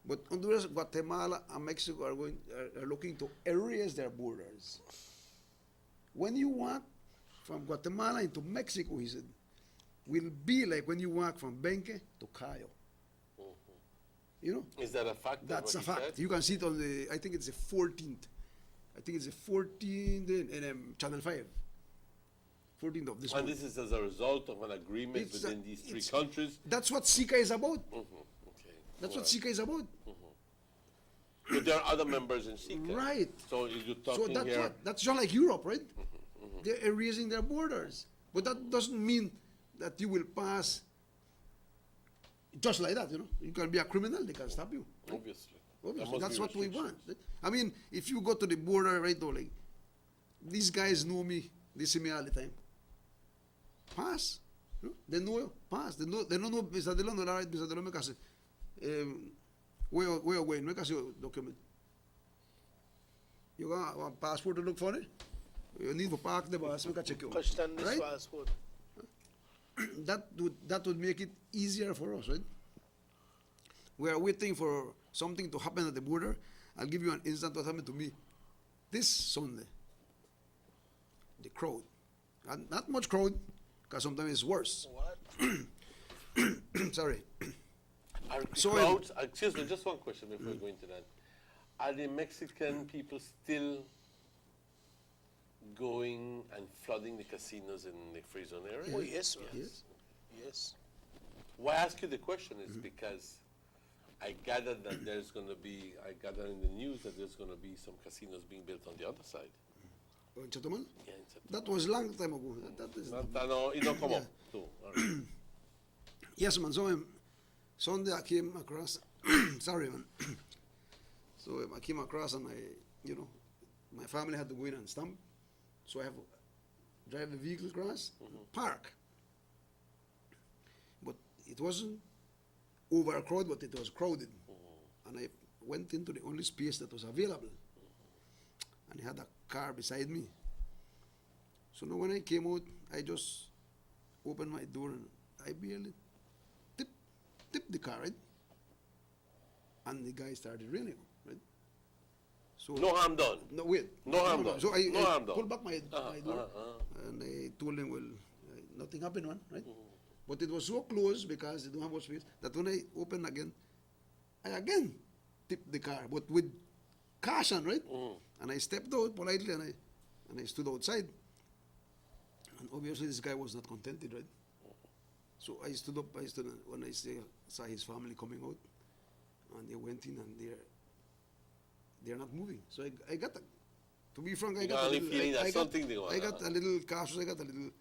But Honduras, Guatemala, and Mexico are looking to erase their borders. When you walk from Guatemala into Mexico, he said, will be like when you walk from Benque to Cayo. You know? Is that a fact? That's a what he fact. said? You can see it on the, I think it's the 14th. I think it's the 14th in Channel 5. 14th of this And month. this is as a result of an agreement It's within a- these three it's- countries. That's what SICA is about. Okay. That's what Right. SICA is about. But there are other members in SICA. Right. So you're So talking that's here. what, that's just like Europe, right? They're erasing their borders. But that doesn't mean that you will pass Just like that, you know. You can be a criminal, they can stop you. Obviously. Obviously, There must that's be what we want. restrictions. I mean, if you go to the border right now, like, these guys know me, they see me all the time. Pass. No? They know you. Pass. They don't know, Mr. Delon, all right, Mr. Delon, me kasi, where you going? Me kasi document. You got a passport to look for it? You need to park the bus, we can check you. Question this Right? passport. That would make it easier for us, right? We are waiting for something to happen at the border. I'll give you an instant what happened to me this Sunday. The crowd. Not much crowd, because sometimes it's worse. What? Sorry. Are So, crowds, excuse me, just one question before we go into that. Are the Mexican people still going and flooding the casinos in the free zone area? Oh, yes, man. Yes. Yes. Why I ask you the question is because I gathered that there's going to be, I gathered in the news that there's going to be some casinos being built on the other side. Oh, in Chetumal? Yeah, in Chetumal. That was long time ago. That is No, it don't come up too. All right. Yes, man. So Sunday I came across. Sorry, man. So I came across and my family had to go in and stamp. So I have to drive the vehicle across, park. But it wasn't overcrowded, but it was crowded. And I went into the only space that was available. And I had a car beside me. So now when I came out, I just opened my door and I barely tipped the car, right? And the guy started raining, right? So No harm done. No, wait. No harm done. So I No harm done. pulled back my door and I told him, well, nothing happened, man, right? But it was so close because they don't have much space that when I opened again, I again tipped the car, but with caution, right? And I stepped out politely and I stood outside. And obviously this guy was not contented, right? So I stood up, when I saw his family coming out, and they went in and they're not moving. So I got, to be frank, I got a little, I got a little cautious, I got a little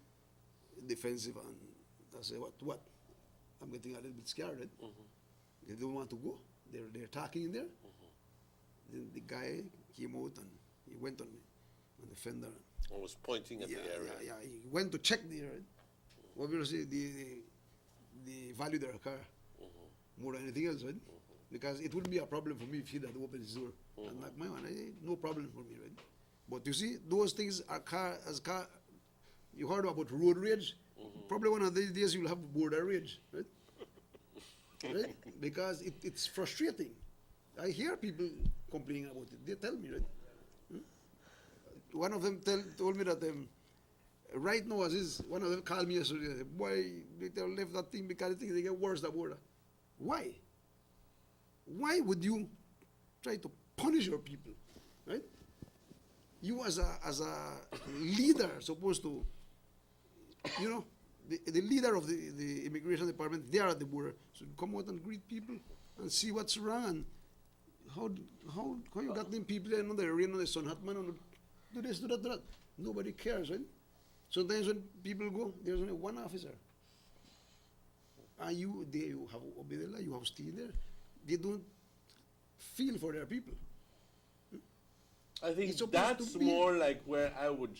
defensive, and I said, what? I'm getting a little bit scared, right? They don't want to go. They're talking in there. Then the guy came out and he went on me, on the fender. I was pointing at the area. Yeah, he went to check the area. Obviously, they value their car more than anything else, right? Because it wouldn't be a problem for me if he had opened his door. And like my one, no problem for me, right? But you see, those things are you heard about road rage? Probably one of these days you'll have border rage, right? Right? Because it's frustrating. I hear people complaining about it. They tell me, right? One of them told me that right now, one of them called me yesterday. Boy, they left that thing because they think they get worse, the border. Why? Why would you try to punish your people, right? You as a leader supposed to, the leader of the immigration department, they are at the border, so come out and greet people and see what's wrong and how you got them people there, the rain, the sun, hot man, do this, do that, do that. Nobody cares, right? Sometimes when people go, there's only one officer. And you have Obedela, you have Steve there. They don't feel for their people. I think that's more like where I would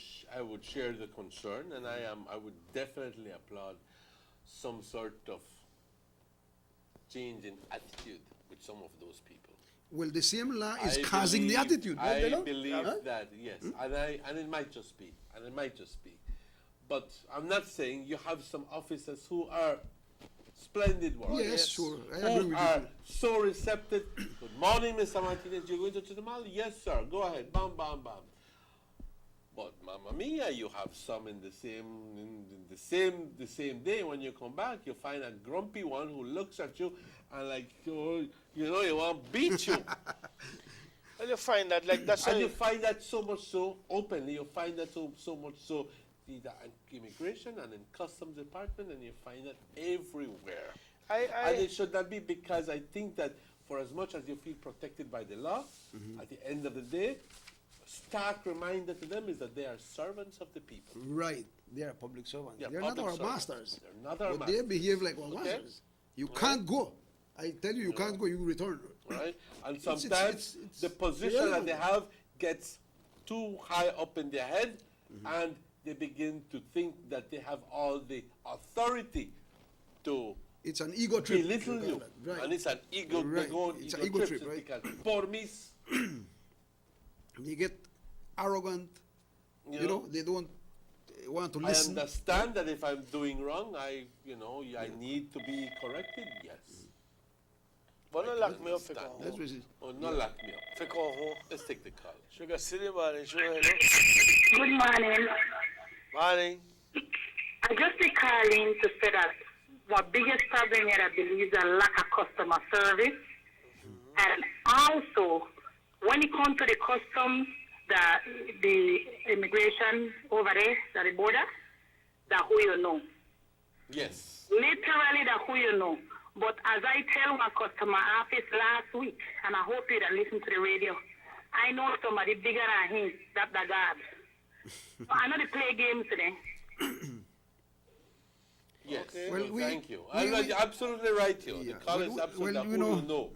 share the concern, and I would definitely applaud some sort of change in attitude with some of those people. Well, the same law is causing the attitude. I believe that, yes, and it might just be, But I'm not saying you have some officers who are splendid workers. Yes, sure. I agree with are you. so receptive. Good morning, Mr. Martinez. You're going to Chetumal? Yes, sir. Go ahead. Bam, bam, bam. But Mamma Mia, you have some in the same day when you come back, you find a grumpy one who looks at you and like he want to beat you. And you find that you find that so much so openly. You find that so much so either in immigration and in customs department, and you find that everywhere. And it should not be, because I think that for as much as you feel protected by the law, at the end of the day, stark reminder to them is that they are servants of the people. Right. They are public servants. Yeah, They're not public our servants. masters. They're not our but masters. they behave like our masters. You can't go. I tell you, you can't go. You return. Right? And It's- sometimes it's the position that they irrelevant. have gets too high up in their head, and they begin to think that they have all the authority to It's an ego trip. belittle you. Right. And it's an ego, Right. they go on It's ego, an ego trips. trip, right? Because por mis, You get arrogant. You You know, know, they don't want to I listen. understand that if I'm doing wrong, I need to be corrected, yes. But not lock me up for Understand. going home. Oh, not lock me up. For going home. Let's take the call. Sugar City, man. Sure, Good morning. Morning. I just be calling to say that our biggest problem here, I believe, is a lack of customer service. And also, when it comes to the customs, the immigration over there, the border, that who you know. Yes. Literally that who you know. But as I tell my customer office last week, and I hope you didn't listen to the radio, I know somebody bigger than him, that the God. So I know they play games today. Yes. Okay. Well, Well, we- thank you. we- You're absolutely right here. Yeah. The call is Well, absolutely well, who you know- you know.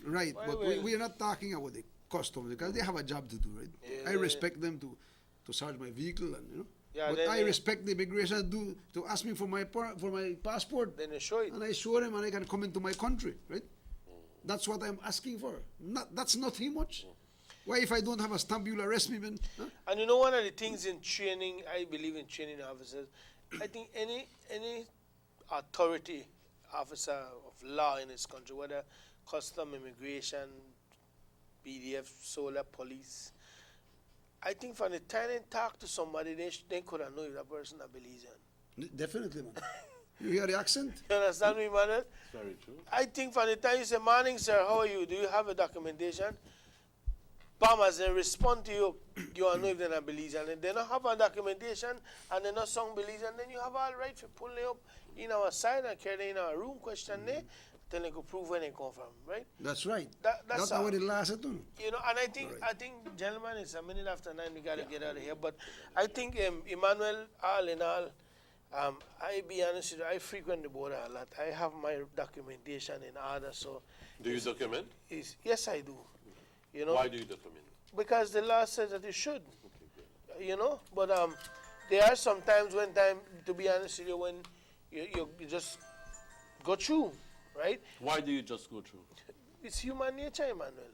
Right, but we are not talking about the customs because they have a job to do, right? I respect them to search my vehicle and Yeah, but then I they- respect the immigration to ask me for my passport. Then they show it. And I show them and I can come into my country, right? That's what I'm asking for. That's not too much. Why if I don't have a stamp you'll arrest me, man? Huh? And you know, one of the things in training, I believe in training officers, I think any authority officer of law in this country, whether custom, immigration, PDF, solar, police, I think from the time they talk to somebody, they could have known if that person a Belizean. Definitely, man. You hear the accent? You understand me, Manuel? Very true. I think from the time you say, morning, sir, how are you? Do you have a documentation? Bam, as they respond to you, you will know if they're not Belizean. And they don't have a documentation and they're not song Belizean, then you have all right to pull them up in our side and carry them in our room, question there, then they could prove where they come from, right? That's right. That's That's all. how it lasted too. You know, and I think, gentlemen, it's a minute after 9, we got to get out of here. But I think, Emmanuel, all in all, I be honest with you, I frequent the border a lot. I have my documentation in order, so. Do you document? Yes, I do. You know. Why do you document? Because the law says that you should. You know, but there are some times to be honest with you, when you just go through, right? Why do you just go through? It's human nature, Emmanuel.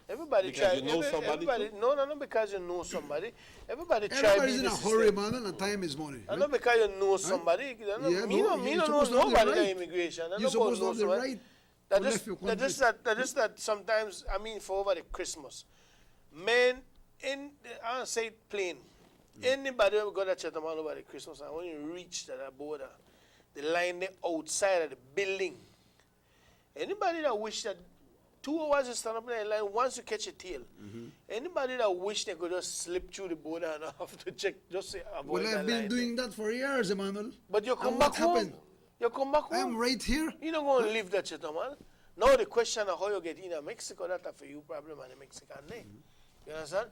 Everybody Because try. you know somebody everybody, too? no, because you know somebody. Everybody try. Everybody's be in the a hurry, system. man, and time is money. And not because you know somebody. Yeah, Me no, no you're know supposed to have the nobody right. in immigration. I You're don't supposed to know have the somebody. right That to just, left your that just country. that just that sometimes, I mean, for over the Christmas, man, I'll say it plain. Anybody who go to Chatham over the Christmas, and when you reach that border, the line there outside of the building, anybody that wish that 2 hours you stand up in the line, once you catch a tail, anybody that wish they could just slip through the border and have to check, just say avoid Well, that I've been line doing that for years, Emmanuel. But you come And back what home. happened? You come back home. I am right here. You don't go and leave that shit, man. Now the question of how you get in Mexico, that's a for you problem and the Mexican day. You understand?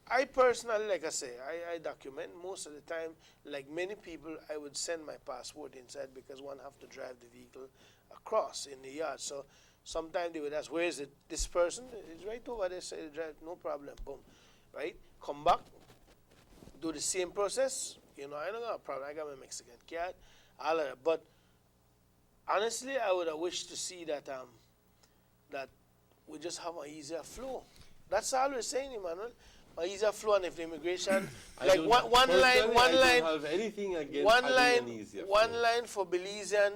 I personally, like I say, I document most of the time. Like many people, I would send my passport inside because one have to drive the vehicle across in the yard. So sometimes they would ask, where is it? This person is right over there. Say, drive, no problem. Boom, right? Come back, do the same process. You know, I don't have a problem. I got my Mexican card, all of that. But honestly, I would have wished to see that that we just have an easier flow. That's all we're saying, Emmanuel. An easier flow, and if the immigration, like one line, I don't have anything against having an easier one flow. line for Belizean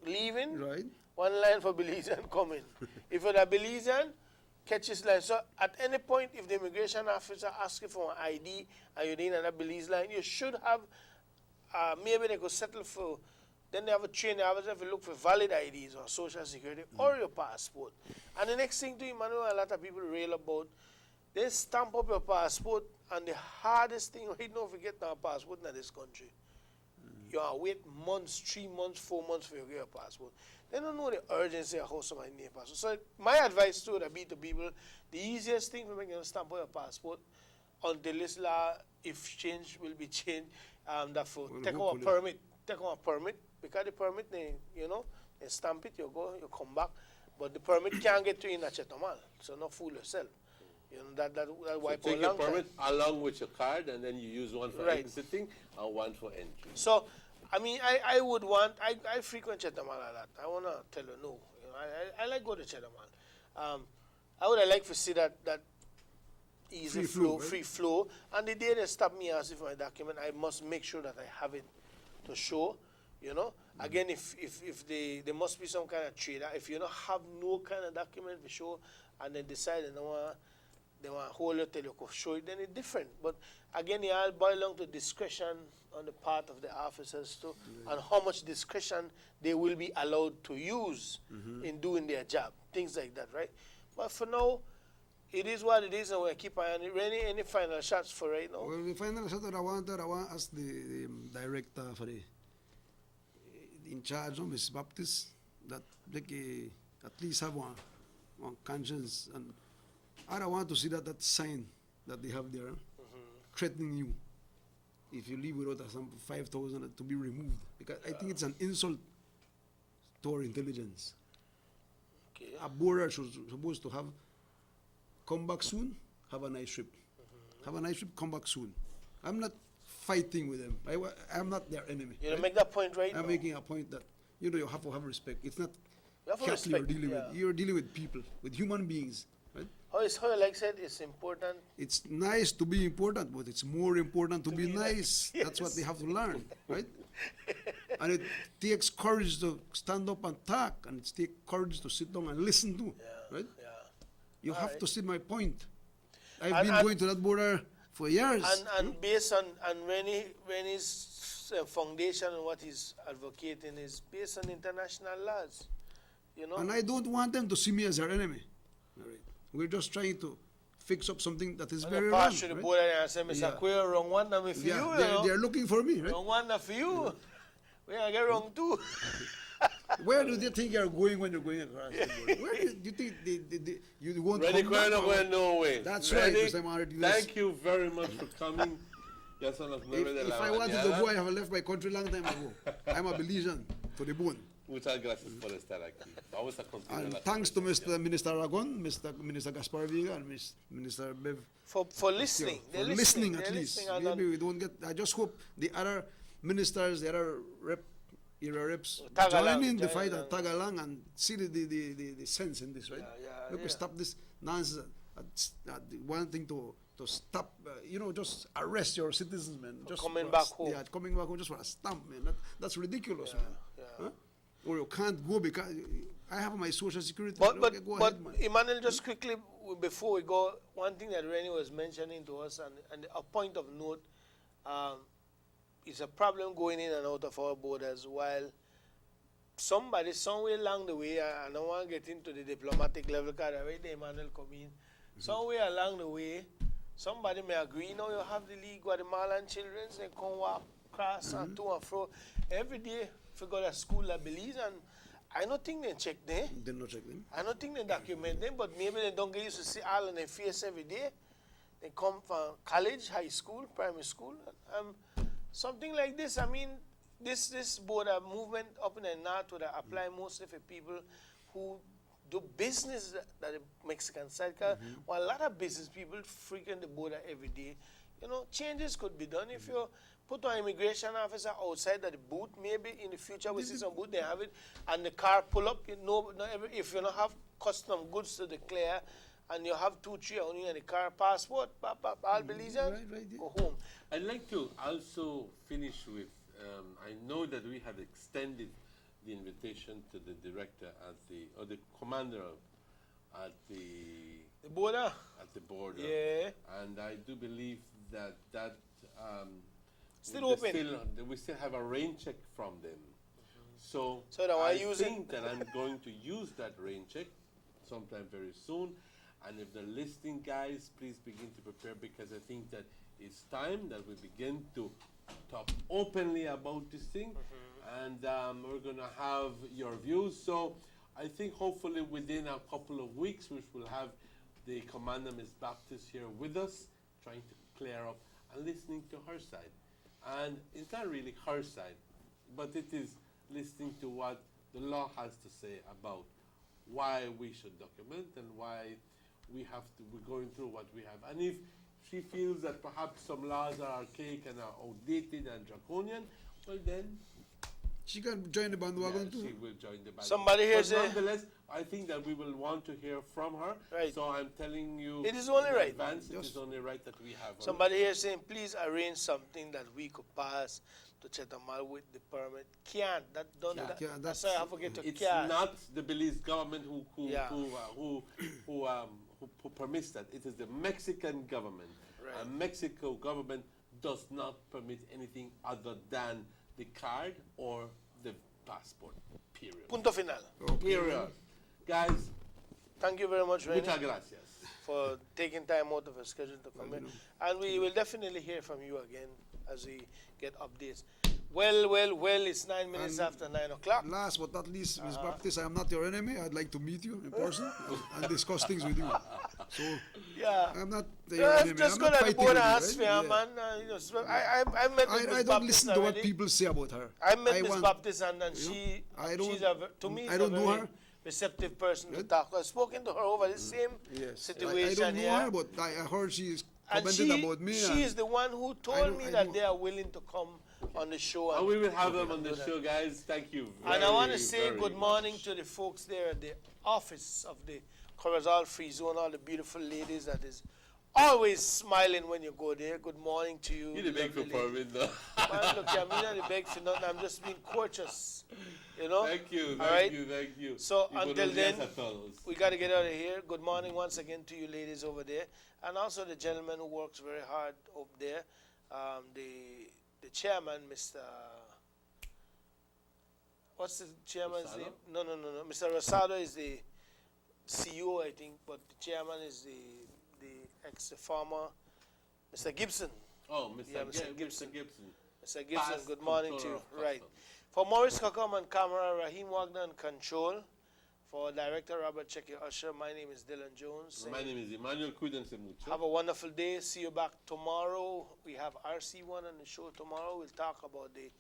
leaving, right? One line for Belizean coming. If you're a Belizean, catch this line. So at any point, if the immigration officer asks you for an ID and you're in another Belize line, you should have, maybe they could settle for, then they have a train, they have to look for valid IDs or social security or your passport. And the next thing to Emmanuel, a lot of people rail about, they stamp up your passport, and the hardest thing right now, if you get a passport in this country, you are wait months, 3 months, 4 months for you to get your passport. They don't know the urgency of how somebody needs a passport. So my advice to would be to people, the easiest thing for making a stamp up your passport until this law, if change will be changed, that for take on a permit, because the permit, they stamp it, you go, you come back, but the permit can't get you in a Chetamal, so not fool yourself. That wipe So out take your long time. permit along with your card, and then you use one for Right. exiting and one for entry. So, I mean, I would want, I frequent Chetamal a lot. I want to tell you no. I like go to Chetamal. I would like to see that easy Free flow, flow, right? free flow. And the day they stop me asking for my document, I must make sure that I have it to show. Again, if there must be some kind of trader. If you don't have no kind of document to show, and they decide they want to hold you till you can show it, then it's different. But again, it all boils down to discretion on the part of the officers too, and how much discretion they will be allowed to use in doing their job, things like that, right? But for now, it is what it is, and we'll keep eye on it. Any final shots for right now? Well, the final shot that I want to ask the director for the in charge of Miss Baptist that they at least have one conscience, and I don't want to see that sign that they have there threatening you if you leave without some 5,000 to be removed, because I think it's an insult to our intelligence. Okay. A border should supposed to have come back soon, have a nice trip. Have a nice trip, come back soon. I'm not fighting with them. I'm not their enemy. You make that point right I'm now. making a point that you have to have respect. It's not You have to cattle you're respect, dealing with. You're dealing with people, with human beings. Right? How you like said, it's important. It's nice to be important, but it's more important to be nice. Yes. That's what they have to learn, right? And it takes courage to stand up and talk, and it takes courage to sit down and listen to, right? Yeah. You have to see my point. I've And- been and- going to that border for years. And based on when his foundation and what he's advocating is based on international laws, And I don't want them to see me as their enemy. All right. We're just trying to fix up something that is When very you wrong. pass through the right? border and say, Mr. Yeah. Queer, wrong one, now for you, they're looking for me, right? Wrong one, now for you. We're going to get wrong too. Where do they think you're going when you're going across the border? Where do you think you won't Ready, come back? no or- going nowhere. That's Ready? right, Mr. Martinez. Thank you very much for coming. Ya son las 9 de If la I wanted to mañana. go, I have left my country long time ago. I'm a Belizean to the bone. Muchas gracias por estar aquí. Vamos a continuar And la thanks to Mr. Minister Aragon, Minister Gaspar Vega, and Minister Bev. For listening. For listening at least. listening and Maybe we don't get. I just hope the other ministers, the other era reps, Tag join along, in the join fight along. and tag along and see the sense in this, right? Look, we stop this nonsense. Wanting to stop, just arrest your citizens, man. Just coming for back home. Yeah, coming back home just for a stamp, man. That's ridiculous, man. Huh? Or you can't go because I have my social security. But Okay, go ahead, man. Emmanuel, just quickly before we go, one thing that Rennie was mentioning to us, and a point of note, is a problem going in and out of our borders. While somebody somewhere along the way, I don't want to get into the diplomatic level because right there, Emmanuel come in. Somewhere along the way, somebody may agree. You have the League Guatemalan children, they come walk across and to and fro every day. If you go to school at Belize, and I don't think they check there. They not check them. I don't think they document them, but maybe they don't get used to see all on their face every day. They come from college, high school, primary school. Something like this, I mean, this border movement up in the north would apply mostly for people who do business that the Mexican side. Well, a lot of business people frequent the border every day. Changes could be done if you put an immigration officer outside of the booth. Maybe in the future we see some booth, they have it, and the car pull up. If you don't have custom goods to declare, and you have 2-3 on you and the car passport, all Belizean, go home. I'd like to also finish with, I know that we had extended the invitation to the director or the commander at the border. At the border. Yeah. And I do believe that Still open. We still have a rain check from them. So I think that I'm going to use that rain check sometime very soon. And if they're listening, guys, please begin to prepare, because I think that it's time that we begin to talk openly about this thing. And we're going to have your views. So I think hopefully within a couple of weeks, we will have the Commander, Ms. Baptist, here with us, trying to clear up and listening to her side. And it's not really her side, but it is listening to what the law has to say about why we should document and why we're going through what we have. And if she feels that perhaps some laws are archaic and are outdated and draconian, well then, she can join the bandwagon too. she will join the bandwagon. Somebody here But say- nonetheless, I think that we will want to hear from her. Right. So I'm telling you, It is only in right. advance, it is only right that we have her. Somebody here saying, please arrange something that we could pass to Chetamal with the permit. Can't. That don't. Can't. That, that's why I forget to It's can't. not the Belize government Yeah. who permits that. It is the Mexican government. Right. And Mexico government does not permit anything other than the card or the passport. Period. Punto final. Period. Guys, thank you very much, Rainy, muchas gracias. for taking time out of your schedule to come in. And we will definitely hear from you again as we get updates. Well, it's 9 minutes And after 9 o'clock. Last but not least, Ms. Baptist, I am not your enemy. I'd like to meet you in person and discuss things with you. So, Yeah. I'm not your enemy. Just I'm go not to the fighting board with and you, ask me, right? man. You know, I met with Ms. I don't Baptist listen to what already. people say about her. I met Ms. want- Baptist and you know, she, I don't- she's a, to me, I is don't a know very her. receptive person to talk. I've spoken to her over the same Yes. situation I don't know here. her, but I heard she's And commented about me. she is the one who told me that they are willing to come on the show. And we will have them on do the that. show, guys. Thank you. And I want to very, say very good much. morning to the folks there at the office of the Corazal Free Zone, all the beautiful ladies that is always smiling when you go there. Good morning to you. You the beg for lovely lady. permit, though. Man, look, I'm not the beg for nothing. I'm just being courteous, you know? Thank you, All thank right? you, thank you. So Y until buenos días then, a todos. we got to get out of here. Good morning once again to you ladies over there, and also the gentleman who works very hard up there, the chairman, Mr. What's the chairman's Rosado? name? No. Mr. Rosado is the CEO, I think, but the chairman is the former Mr. Gibson. Oh, Mr. Yeah, Mr. Gibson. Mr. Gibson, Past good morning to you. Comptroller of Right. Customs. For Maurice Kokom and camera, Raheem Wagner and control. For Director Robert Checky Usher, my name is Dylan Jones. My name is Emmanuel. Cuídense mucho. Have a wonderful day. See you back tomorrow. We have RC1 on the show tomorrow. We'll talk about the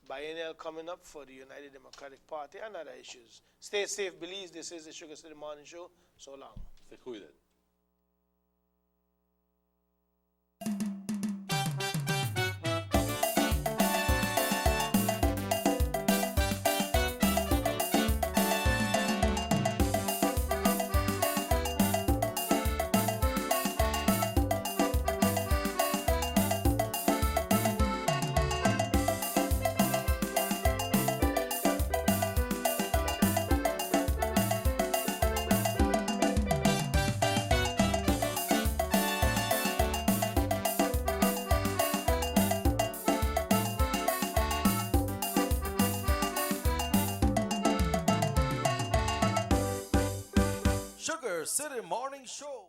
biennial coming up for the United Democratic Party and other issues. Stay safe, Belize. This is the Sugar City Morning Show. So long. Se cuiden. Sugar City Morning Show.